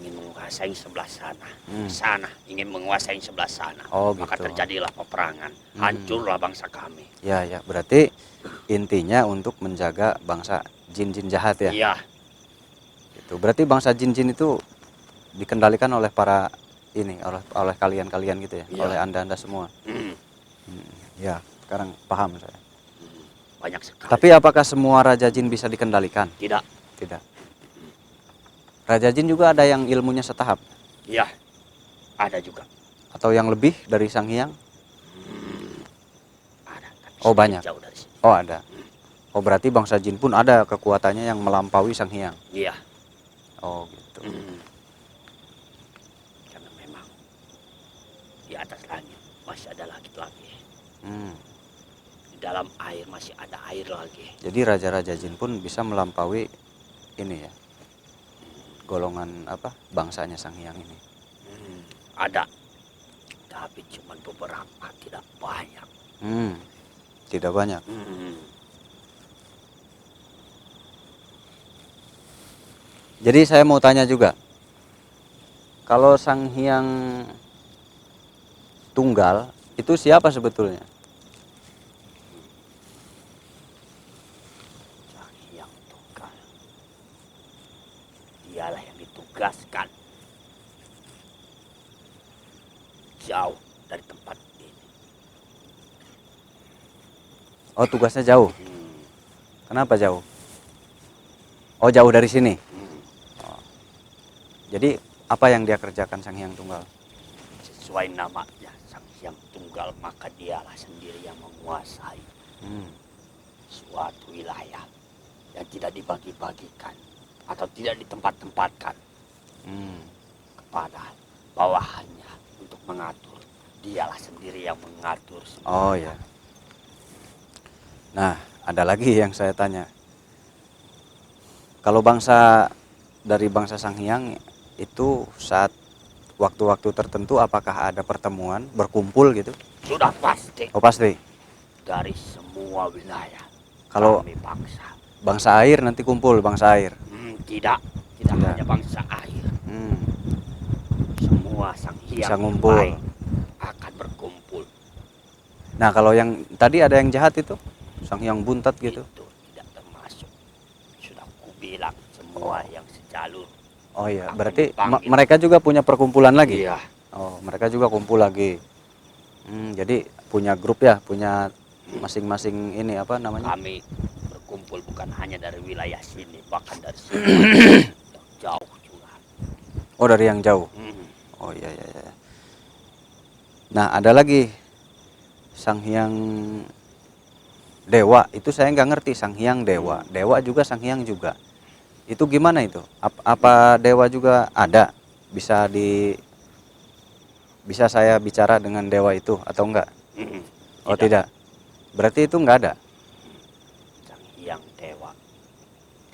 ingin menguasai sebelah sana, sana ingin menguasai sebelah sana, Oh, maka gitu. terjadilah peperangan, hancurlah bangsa kami. Ya, ya. Berarti intinya untuk menjaga bangsa jin-jin jahat ya. Iya, Gitu. Berarti bangsa jin-jin itu dikendalikan oleh para ini, oleh kalian-kalian gitu ya, Iya. oleh Anda-anda semua. Hmm, Ya, sekarang paham saya. banyak sekali. Tapi apakah semua raja jin bisa dikendalikan? Tidak, Tidak. Raja jin juga ada yang ilmunya setahap iya, ada juga. atau yang lebih dari Sang Hyang? Ada, tapi Oh, sedikit banyak. jauh dari sini. Oh, ada. Oh, berarti bangsa jin pun ada kekuatannya yang melampaui Sang Hyang. Iya, Oh, gitu. karena memang di atas langit masih ada lagi. Hmm. Di dalam air masih ada air lagi. Jadi raja-raja jin pun bisa melampaui ini ya. Golongan apa? Bangsanya Sang Hyang ini. Ada, tapi cuma beberapa, tidak banyak. Tidak banyak. Jadi saya mau tanya juga. Kalau Sang Hyang Tunggal itu siapa sebetulnya? Sang Hyang Tunggal, dialah yang ditugaskan jauh dari tempat ini. Oh, tugasnya jauh. Kenapa jauh? Oh, jauh dari sini. Oh. Jadi apa yang dia kerjakan Sang Hyang Tunggal? Sesuai namanya, Sang Hyang Tunggal, maka dialah sendiri yang menguasai suatu wilayah yang tidak dibagi-bagikan atau tidak ditempat-tempatkan kepada bawahannya untuk mengatur. Dialah sendiri yang mengatur semua. Oh ya. Nah, ada lagi yang saya tanya. Kalau dari bangsa Sang Hyang itu saat waktu-waktu tertentu apakah ada pertemuan, berkumpul gitu? Sudah pasti Oh, pasti. dari semua wilayah. Kalau kami bangsa. bangsa air nanti kumpul bangsa air. Tidak Tidak. hanya bangsa air. Semua Sang Hyang Bisa yang ngumpul. baik akan berkumpul. Nah, kalau yang tadi ada yang jahat itu, Sang Hyang Buntat gitu. Itu tidak termasuk. Sudah kubilang semua yang sejalur. Oh iya, Akan berarti dipanggil. mereka juga punya perkumpulan lagi? Iya. Oh, mereka juga kumpul lagi. Jadi punya grup ya, punya masing-masing ini apa namanya? Kami berkumpul bukan hanya dari wilayah sini, bahkan dari sini jauh juga. Oh, dari yang jauh. Hmm. Oh iya iya iya. Nah, ada lagi Sang Hyang Dewa. Itu saya nggak ngerti, Sang Hyang Dewa. Dewa juga Sang Hyang juga. Itu gimana itu? Apa dewa juga ada? Bisa saya bicara dengan dewa itu atau enggak? Hmm. Oh tidak. Berarti itu enggak ada? Sang Hyang Dewa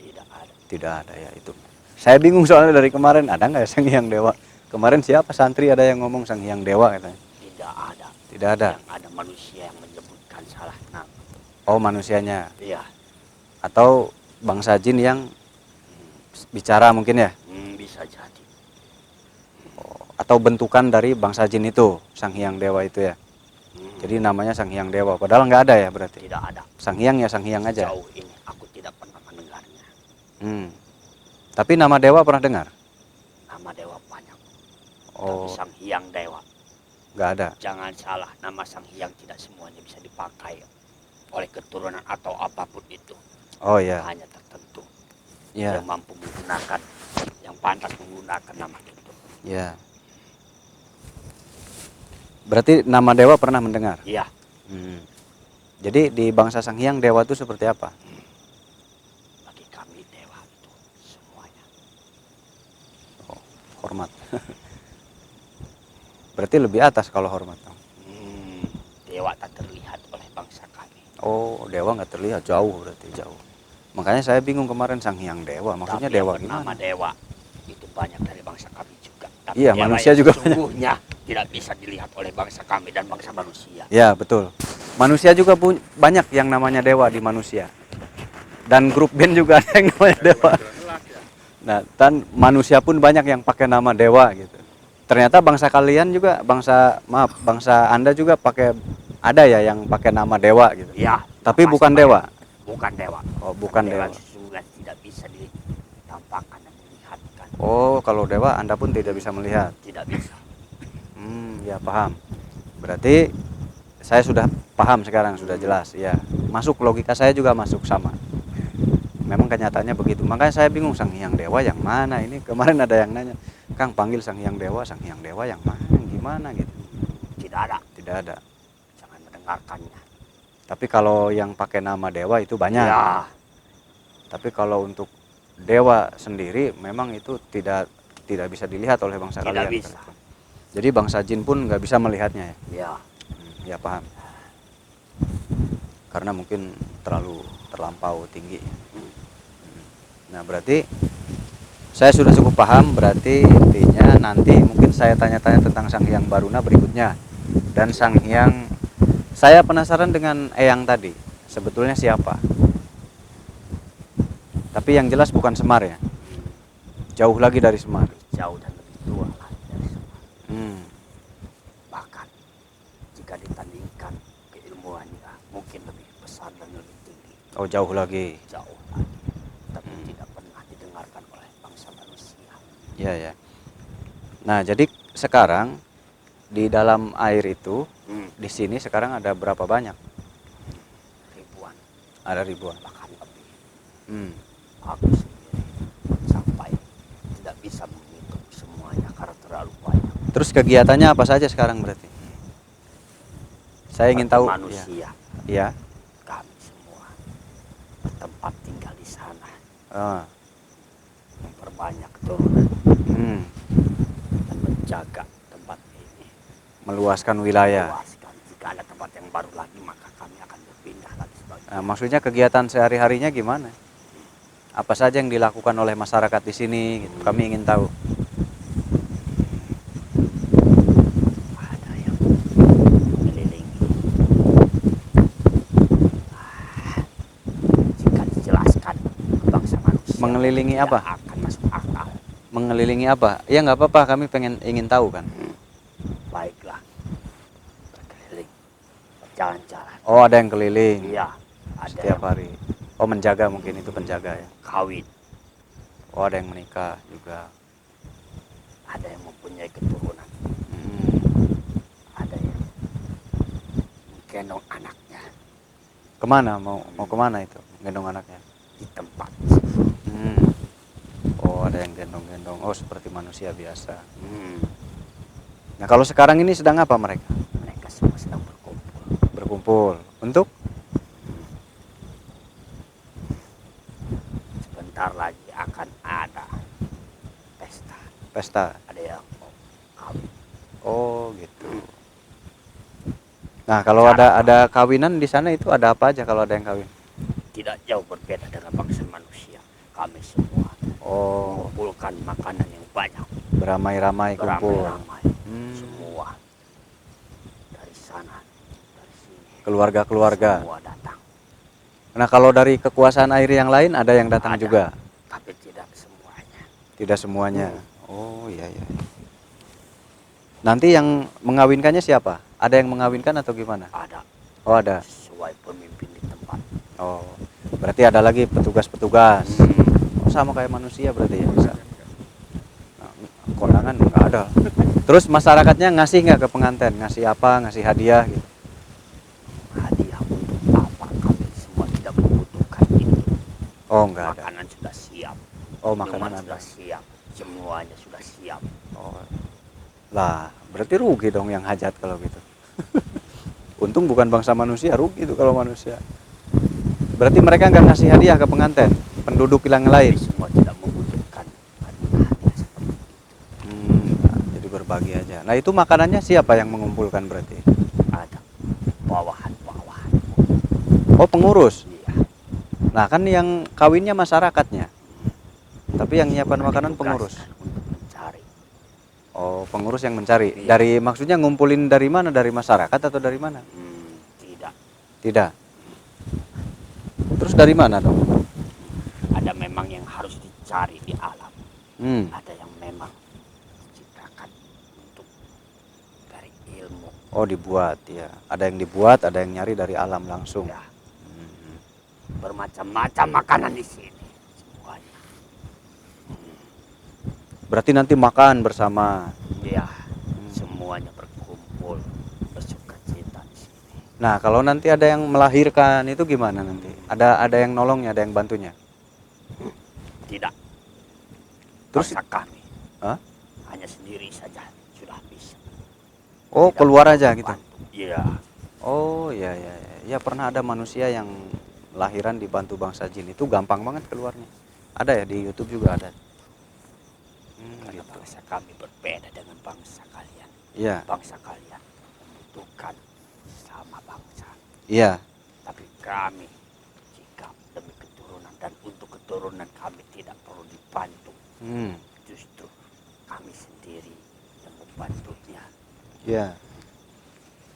tidak ada. Tidak ada ya itu. Saya bingung soalnya dari kemarin ada nggak ya Sang Hyang Dewa? Kemarin siapa santri ada yang ngomong Sang Hyang Dewa katanya. Tidak ada. Tidak ada. Yang ada manusia yang menyebutkan salah nama. Oh manusianya. Iya. Atau bangsa jin yang bicara mungkin ya? Bisa jadi. Atau bentukan dari bangsa jin itu, Sang Hyang Dewa itu ya. Jadi namanya Sang Hyang Dewa. Padahal nggak ada ya berarti. Tidak ada. Sang Hyang ya Sang Hyang aja. Jauh ini aku tidak pernah mendengarnya. Tapi nama dewa pernah dengar? Nama dewa banyak. Oh, Tapi Sang Hyang Dewa, nggak ada. jangan salah, nama Sang Hyang tidak semuanya bisa dipakai oleh keturunan atau apapun itu. Oh ya, Hanya tertentu ya, yang mampu menggunakan, yang pantas menggunakan nama itu. ya. Berarti nama dewa pernah mendengar. Iya. Jadi di bangsa Sang Hyang dewa itu seperti apa? Bagi kami dewa itu semuanya. Oh, hormat. Berarti lebih atas kalau hormat. Dewa tak terlihat oleh bangsa kami. Oh, dewa nggak terlihat, jauh berarti jauh. Makanya saya bingung kemarin Sang Hyang Dewa, maksudnya Tapi dewa yang bernama gimana? dewa itu banyak dari bangsa kami juga. Tapi Iya, dewa manusia yang juga sesungguhnya tidak bisa dilihat oleh bangsa kami dan bangsa manusia. Ya, betul. Manusia juga banyak yang namanya dewa di manusia. Dan grup band juga ada yang namanya dewa. Nah, dan manusia pun banyak yang pakai nama dewa gitu. Ternyata bangsa kalian juga, bangsa Anda juga ada ya yang pakai nama dewa gitu. Ya. Tapi pasti bukan banyak. dewa. Bukan dewa. Oh, bukan dewa. dewa. Sesungguhnya tidak bisa ditampakkan dan dilihatkan. Oh, kalau dewa Anda pun tidak bisa melihat. Tidak bisa. Ya paham. Berarti saya sudah paham sekarang, sudah jelas. Ya, masuk logika saya juga masuk sama. Memang kenyataannya begitu. Makanya saya bingung Sang Hyang Dewa yang mana ini. Kemarin ada yang nanya, Kang panggil Sang Hyang Dewa yang mana? Gimana gitu? Tidak ada. Tidak ada. Jangan mendengarkannya. Tapi kalau yang pakai nama dewa itu banyak. Ya. Tapi kalau untuk dewa sendiri memang itu tidak bisa dilihat oleh bangsa Tidak kalian. bisa. Jadi bangsa jin pun nggak bisa melihatnya ya. Ya. Ya paham. Karena mungkin terlampau tinggi. Nah berarti saya sudah cukup paham. Berarti intinya nanti mungkin saya tanya-tanya tentang Sang Hyang Baruna berikutnya. Dan Sang Hyang, saya penasaran dengan Eyang tadi. Sebetulnya siapa? Tapi yang jelas bukan Semar ya. Jauh lagi dari Semar. Jauh dan lebih tua lagi dari semua. Bahkan jika ditandingkan keilmuannya mungkin lebih besar dan lebih tinggi. Oh jauh lagi. Jauh lagi. Tapi tidak pernah didengarkan oleh bangsa manusia. Ya ya. Nah jadi sekarang di dalam air itu di sini sekarang ada berapa banyak? Ribuan. Ada ribuan. Bahkan lebih. Hmm. Aku sendiri sampai tidak bisa menghitung semuanya karena terlalu banyak. Terus kegiatannya apa saja sekarang berarti? Saya ingin tahu. Manusia. Ya. Kami semua bertempat tinggal di sana. Ah. Memperbanyak keturunan dan menjaga tempat ini. Meluaskan wilayah. Luaskan. Jika ada tempat yang baru lagi maka kami akan berpindah lagi sebagian. Nah, maksudnya kegiatan sehari-harinya gimana? Apa saja yang dilakukan oleh masyarakat di sini? Gitu. Kami ingin tahu. Ada yang mengelilingi. Jika dijelaskan ke bangsa manusia Mengelilingi tidak apa? akan masuk akal. Mengelilingi apa? Ya nggak apa-apa, kami ingin tahu kan. Baiklah, berkeliling, berjalan-jalan. Oh ada yang keliling Iya, ada setiap yang hari. Oh menjaga, mungkin itu penjaga ya. kawin, Oh ada yang menikah juga. ada yang mempunyai keturunan. menggendong anaknya Kemana? Mau kemana itu? Gendong anaknya? di tempat. Hmm. Oh, ada yang gendong-gendong. Oh, seperti manusia biasa. Nah, kalau sekarang ini sedang apa mereka? Mereka semua sedang berkumpul. Berkumpul. Untuk? Sebentar lagi akan ada pesta. Pesta. Ada yang mau kawin. Oh, gitu. Nah, kalau ada kawinan di sana itu ada apa aja kalau ada yang kawin? Tidak jauh berbeda dengan bangsa manusia. Kami semua Oh, mengumpulkan makanan yang banyak. beramai-ramai kumpul. Beramai-ramai. Hmm. Semua. Dari sana, dari sini. Keluarga-keluarga. Semua datang. Nah, kalau dari kekuasaan air yang lain ada yang datang Ada. juga? Tapi tidak semuanya. Tidak semuanya. Oh, iya iya. Nanti yang mengawinkannya siapa? Ada yang mengawinkan atau gimana? Ada Oh, ada. sesuai pemimpin di tempat. Oh, berarti ada lagi petugas-petugas. Oh, sama kayak manusia berarti ya bisa. Nah, kondangan nggak ada. Terus masyarakatnya ngasih nggak ke pengantin? Ngasih apa? Ngasih hadiah gitu? Hadiah untuk apa? Kami semua tidak membutuhkan itu. Oh, nggak ada. Makanan sudah siap. Oh, Minuman makanan ada. sudah siap. Semuanya sudah siap. Oh, lah, berarti rugi dong yang hajat kalau gitu. Untung bukan bangsa manusia, rugi itu kalau manusia. Berarti mereka nggak ngasih hadiah ke pengantin, penduduk yang lain. Kami semua tidak membutuhkan hadiah seperti itu. Nah, jadi berbagi aja. Nah, itu makanannya siapa yang mengumpulkan berarti? Ada bawahan-bawahan. Oh, pengurus. Iya. Nah, kan yang kawinnya masyarakatnya. Tapi yang nyiapkan Sudah makanan pengurus. ditugaskan untuk mencari. Oh, pengurus yang mencari. Iya. Dari maksudnya ngumpulin dari mana? Dari masyarakat atau dari mana? Tidak. Tidak. Terus dari mana dong? Ada memang yang harus dicari di alam. Ada yang memang diciptakan untuk dari ilmu. Oh, dibuat ya. Ada yang dibuat, ada yang nyari dari alam langsung. Ya, bermacam-macam makanan di sini. Semuanya. Berarti nanti makan bersama. Ya, semuanya berkumpul bersuka cita di sini. Nah, kalau nanti ada yang melahirkan itu gimana nanti? Ada yang nolongnya, ada yang bantunya? Tidak. Terus? Bangsa kami Hah? hanya sendiri saja sudah bisa. Oh, Tidak keluar perlu aja gitu. dibantu. Iya. Oh, iya iya iya. Ya pernah ada manusia yang lahiran dibantu bangsa jin itu gampang banget keluarnya. Ada ya di YouTube juga ada. Karena Gitu. bangsa kami berbeda dengan bangsa kalian. Iya, Bangsa kalian membutuhkan sama bangsa. iya. Tapi kami jika demi keturunan dan untuk keturunan kami tidak perlu dibantu. Justru kami sendiri yang membantunya Iya.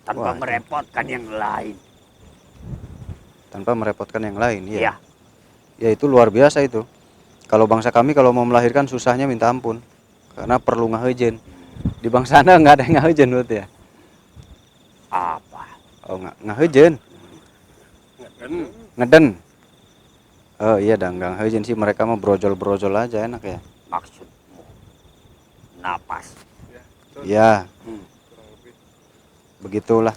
tanpa Wah. merepotkan yang lain. Tanpa merepotkan yang lain, Iya. iya. Ya itu luar biasa itu. Kalau bangsa kami kalau mau melahirkan susahnya minta ampun. Karena perlu ngahejen. Di bangsa Anda nggak ada yang ngahejen berarti ya? Apa? Oh, ngahejen. Ngeden. Oh iya dah nggak ngahejen sih, mereka mah brojol-brojol aja enak ya. Maksudmu napas? Iya. Begitulah.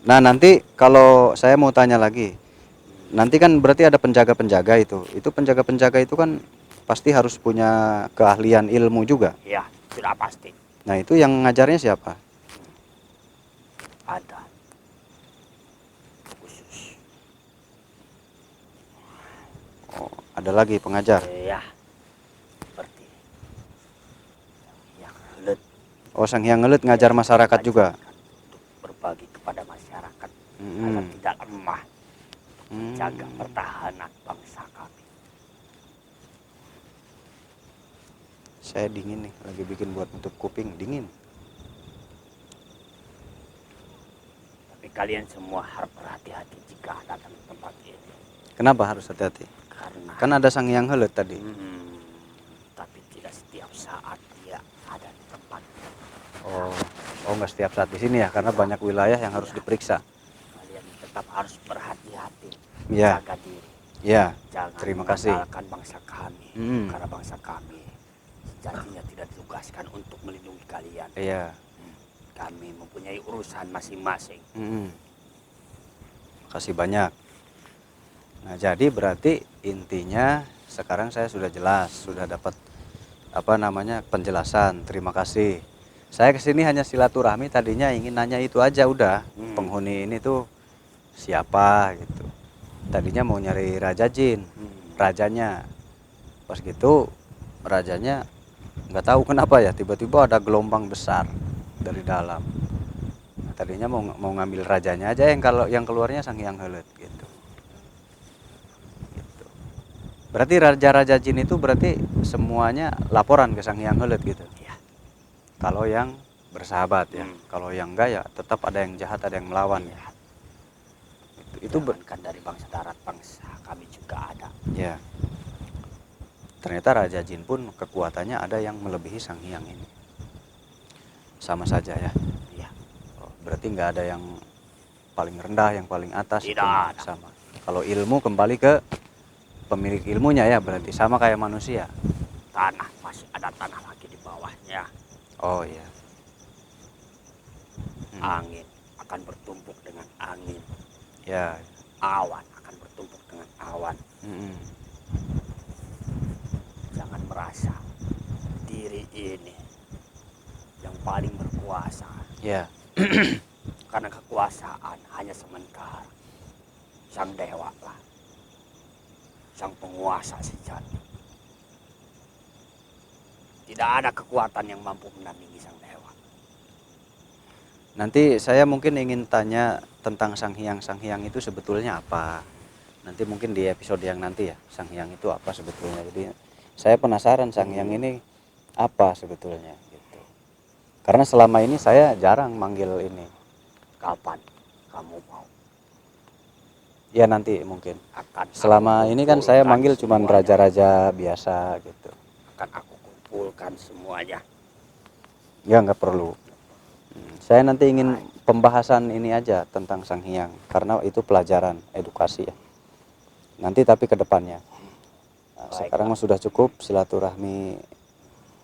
Nah, nanti kalau saya mau tanya lagi. Nanti kan berarti ada penjaga-penjaga itu. Itu penjaga-penjaga itu kan pasti harus punya keahlian ilmu juga. Ya, sudah pasti Nah, itu yang ngajarnya siapa? ada khusus. Oh, ada lagi pengajar. Ya, seperti yang helet. Oh, Sang Hyang Ngelut ngajar masyarakat juga. Untuk berbagi kepada masyarakat agar Mm-mm. tidak lemah, jaga pertahanan bangsa kami. Saya dingin nih, lagi bikin buat nutup kuping, dingin. Tapi kalian semua harus berhati-hati jika datang ke tempat ini. Kenapa harus hati-hati? Karena Kan ada Sang Hyang Ngelut tadi. tapi tidak setiap saat dia ada di tempat. Oh nggak setiap saat di sini ya, karena banyak wilayah yang harus diperiksa. Kalian tetap harus berhati-hati, Iya. jaga diri. Ya, Jangan terima kasih. mengandalkan bangsa kami, karena bangsa kami janjinya tidak ditugaskan untuk melindungi kalian. Iya. Kami mempunyai urusan masing-masing. Makasih banyak. Nah, jadi berarti intinya sekarang saya sudah jelas, sudah dapat penjelasan. Terima kasih. Saya kesini hanya silaturahmi, tadinya ingin nanya itu aja udah. Penghuni ini tuh siapa gitu. Tadinya mau nyari Raja Jin, rajanya. Pas gitu rajanya nggak tahu kenapa ya tiba-tiba ada gelombang besar dari dalam. Nah, tadinya mau ngambil rajanya aja, yang keluarnya Sang Hyang Heuleut gitu. Gitu. Berarti raja-raja jin itu berarti semuanya laporan ke Sang Hyang Heuleut gitu. Ya. Kalau yang bersahabat ya, kalau yang enggak ya tetap ada yang jahat, ada yang melawan ya. Itu Jangankan dari bangsa darat, bangsa kami juga ada. Ya. Ternyata Raja Jin pun kekuatannya ada yang melebihi Sang Hyang ini. Sama saja ya. Iya. Oh, berarti nggak ada yang paling rendah, yang paling atas. Tidak itu ada. sama. Kalau ilmu kembali ke pemilik ilmunya ya, berarti sama kayak manusia. Tanah masih ada tanah lagi di bawahnya. Oh iya. Angin akan bertumpuk dengan angin. Ya. Awan akan bertumpuk dengan awan. Jangan merasa diri ini yang paling berkuasa. Ya. Karena kekuasaan hanya sementara. Sang dewa lah, sang penguasa sejati. Tidak ada kekuatan yang mampu menandingi sang dewa. Nanti saya mungkin ingin tanya tentang Sang Hyang. Sang Hyang itu sebetulnya apa? Nanti mungkin di episode yang nanti ya, Sang Hyang itu apa sebetulnya. Jadi saya penasaran Sang Hyang ini apa sebetulnya gitu. Karena selama ini saya jarang manggil ini. Kapan kamu mau? Ya nanti mungkin. Akan Selama ini kan saya manggil cuman raja-raja biasa gitu. Akan aku kumpulkan semuanya. Ya nggak perlu. Saya nanti ingin pembahasan ini aja tentang Sang Hyang. Karena itu pelajaran edukasi ya. Nanti tapi ke depannya. Nah, sekarang sudah cukup silaturahmi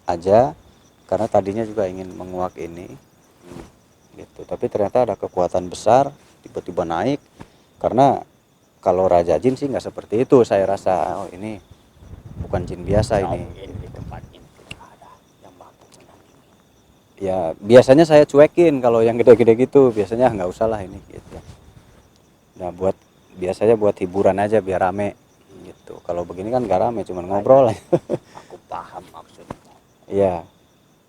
aja. Karena tadinya juga ingin menguak ini. Gitu. Tapi ternyata ada kekuatan besar tiba-tiba naik. Karena kalau Raja Jin sih nggak seperti itu. Saya rasa oh ini bukan jin biasa ini. Di tempat ini tidak ada yang mampu menandingi. Ya biasanya saya cuekin kalau yang gede-gede gitu. Biasanya nggak usah lah ini gitu. Nah biasanya buat hiburan aja biar rame gitu. Kalau begini kan nggak rame, cuma ngobrol. Aku paham maksudmu. Iya.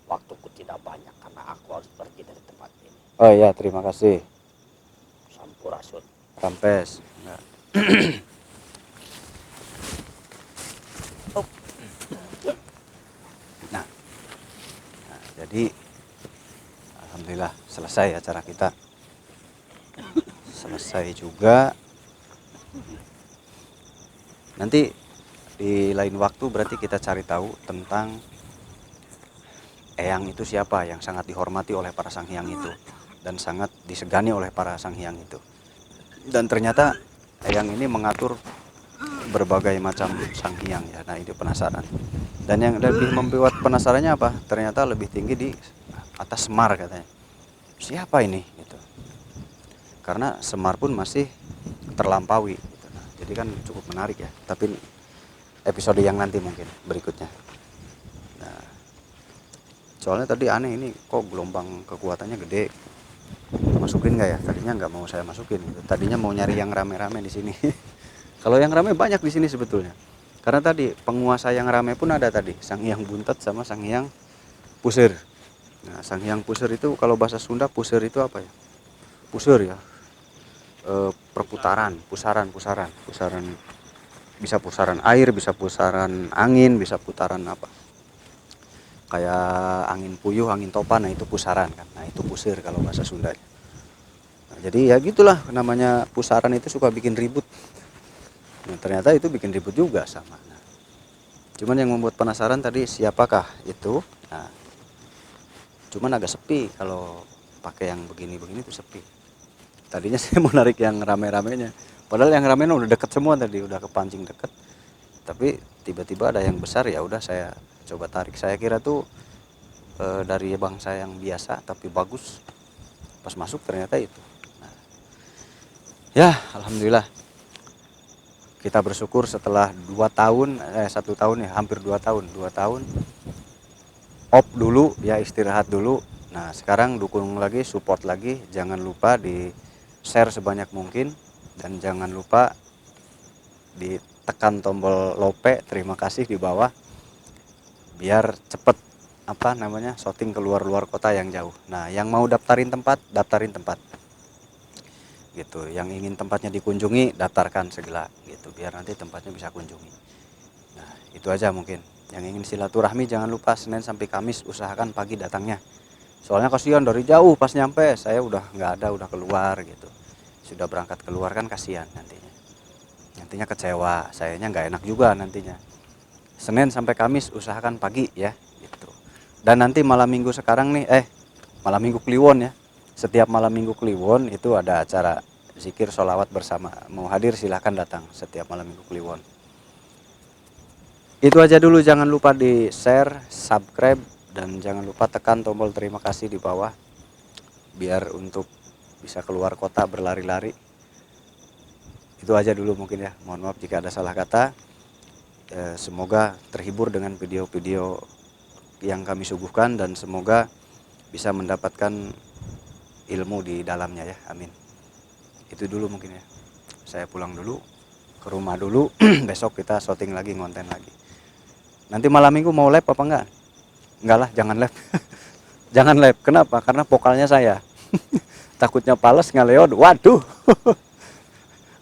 Waktuku tidak banyak karena aku harus pergi dari tempat ini. Oh iya, terima kasih. Sampurasun. Rampes. Enggak. Nah, jadi alhamdulillah selesai acara kita. Selesai juga. Nanti di lain waktu berarti kita cari tahu tentang Eyang itu siapa yang sangat dihormati oleh para Sang Hyang itu dan sangat disegani oleh para Sang Hyang itu. Dan ternyata Eyang ini mengatur berbagai macam Sang Hyang ya. Nah, itu penasaran. Dan yang lebih membuat penasarannya apa? Ternyata lebih tinggi di atas Semar katanya. Siapa ini gitu. Karena Semar pun masih terlampaui gitu. Nah, jadi kan cukup menarik ya. Tapi episode yang nanti mungkin berikutnya. Nah, soalnya tadi aneh ini kok gelombang kekuatannya gede. Masukin nggak ya? Tadinya nggak mau saya masukin gitu. Tadinya mau nyari yang rame-rame di sini. Kalau yang rame banyak di sini sebetulnya. Karena tadi penguasa yang rame pun ada tadi, Sang Hyang Buntet sama Sang Hyang Puseur. Nah, Sang Hyang Puseur itu kalau bahasa Sunda puseur itu apa ya? Puseur ya. Perputaran, pusaran. Bisa pusaran air, bisa pusaran angin, bisa putaran apa? Kayak angin puyuh, angin topan, nah itu pusaran kan. Nah, itu puseur kalau bahasa Sunda. Nah, jadi ya gitulah namanya pusaran itu suka bikin ribut. Nah, ternyata itu bikin ribut juga sama. Nah, cuman yang membuat penasaran tadi siapakah itu? Nah, cuman agak sepi kalau pakai yang begini-begini tuh sepi. Tadinya saya mau narik yang rame-ramenya. Padahal yang ramenya udah deket semua tadi, udah kepancing deket. Tapi tiba-tiba ada yang besar ya udah saya coba tarik. Saya kira tuh dari bangsa yang biasa tapi bagus. Pas masuk ternyata itu. Nah, ya alhamdulillah kita bersyukur setelah 1 tahun ya, hampir 2 tahun off dulu ya, istirahat dulu. Nah sekarang dukung lagi, support lagi, jangan lupa di share sebanyak mungkin dan jangan lupa ditekan tombol lope terima kasih di bawah biar cepet shooting keluar luar kota yang jauh. Nah yang mau daftarin tempat gitu, yang ingin tempatnya dikunjungi daftarkan segala gitu biar nanti tempatnya bisa kunjungi. Nah itu aja mungkin. Yang ingin silaturahmi jangan lupa Senin sampai Kamis usahakan pagi datangnya, soalnya kasihan dari jauh pas nyampe saya udah nggak ada, udah keluar gitu, sudah berangkat keluar kan kasihan nantinya kecewa, sayanya nggak enak juga nantinya. Senin sampai Kamis usahakan pagi ya gitu. Dan nanti malam minggu sekarang nih malam minggu Kliwon ya, setiap malam minggu Kliwon itu ada acara zikir sholawat bersama. Mau hadir silahkan datang setiap malam minggu Kliwon. Itu aja dulu, jangan lupa di share, subscribe, dan jangan lupa tekan tombol terima kasih di bawah biar untuk bisa keluar kota berlari-lari. Itu aja dulu mungkin ya, mohon maaf jika ada salah kata. Semoga terhibur dengan video-video yang kami suguhkan dan semoga bisa mendapatkan ilmu di dalamnya ya, amin. Itu dulu mungkin ya, saya pulang dulu ke rumah dulu. Besok kita syuting lagi, ngonten lagi. Nanti malam minggu mau live apa enggak? Enggak lah, jangan live. Jangan live, kenapa? Karena vokalnya saya. Takutnya pales ngaleod, waduh.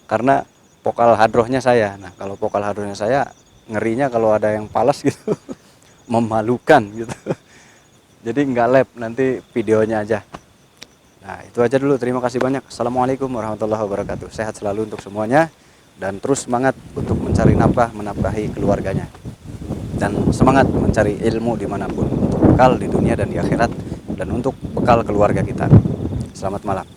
Karena vokal hadrohnya saya. Nah kalau vokal hadrohnya saya, ngerinya kalau ada yang pales gitu. Memalukan gitu. Jadi enggak live, nanti videonya aja. Nah itu aja dulu, terima kasih banyak. Assalamualaikum warahmatullahi wabarakatuh. Sehat selalu untuk semuanya dan terus semangat untuk mencari nafkah, menafkahi keluarganya, dan semangat mencari ilmu dimanapun untuk bekal di dunia dan di akhirat dan untuk bekal keluarga kita. Selamat malam.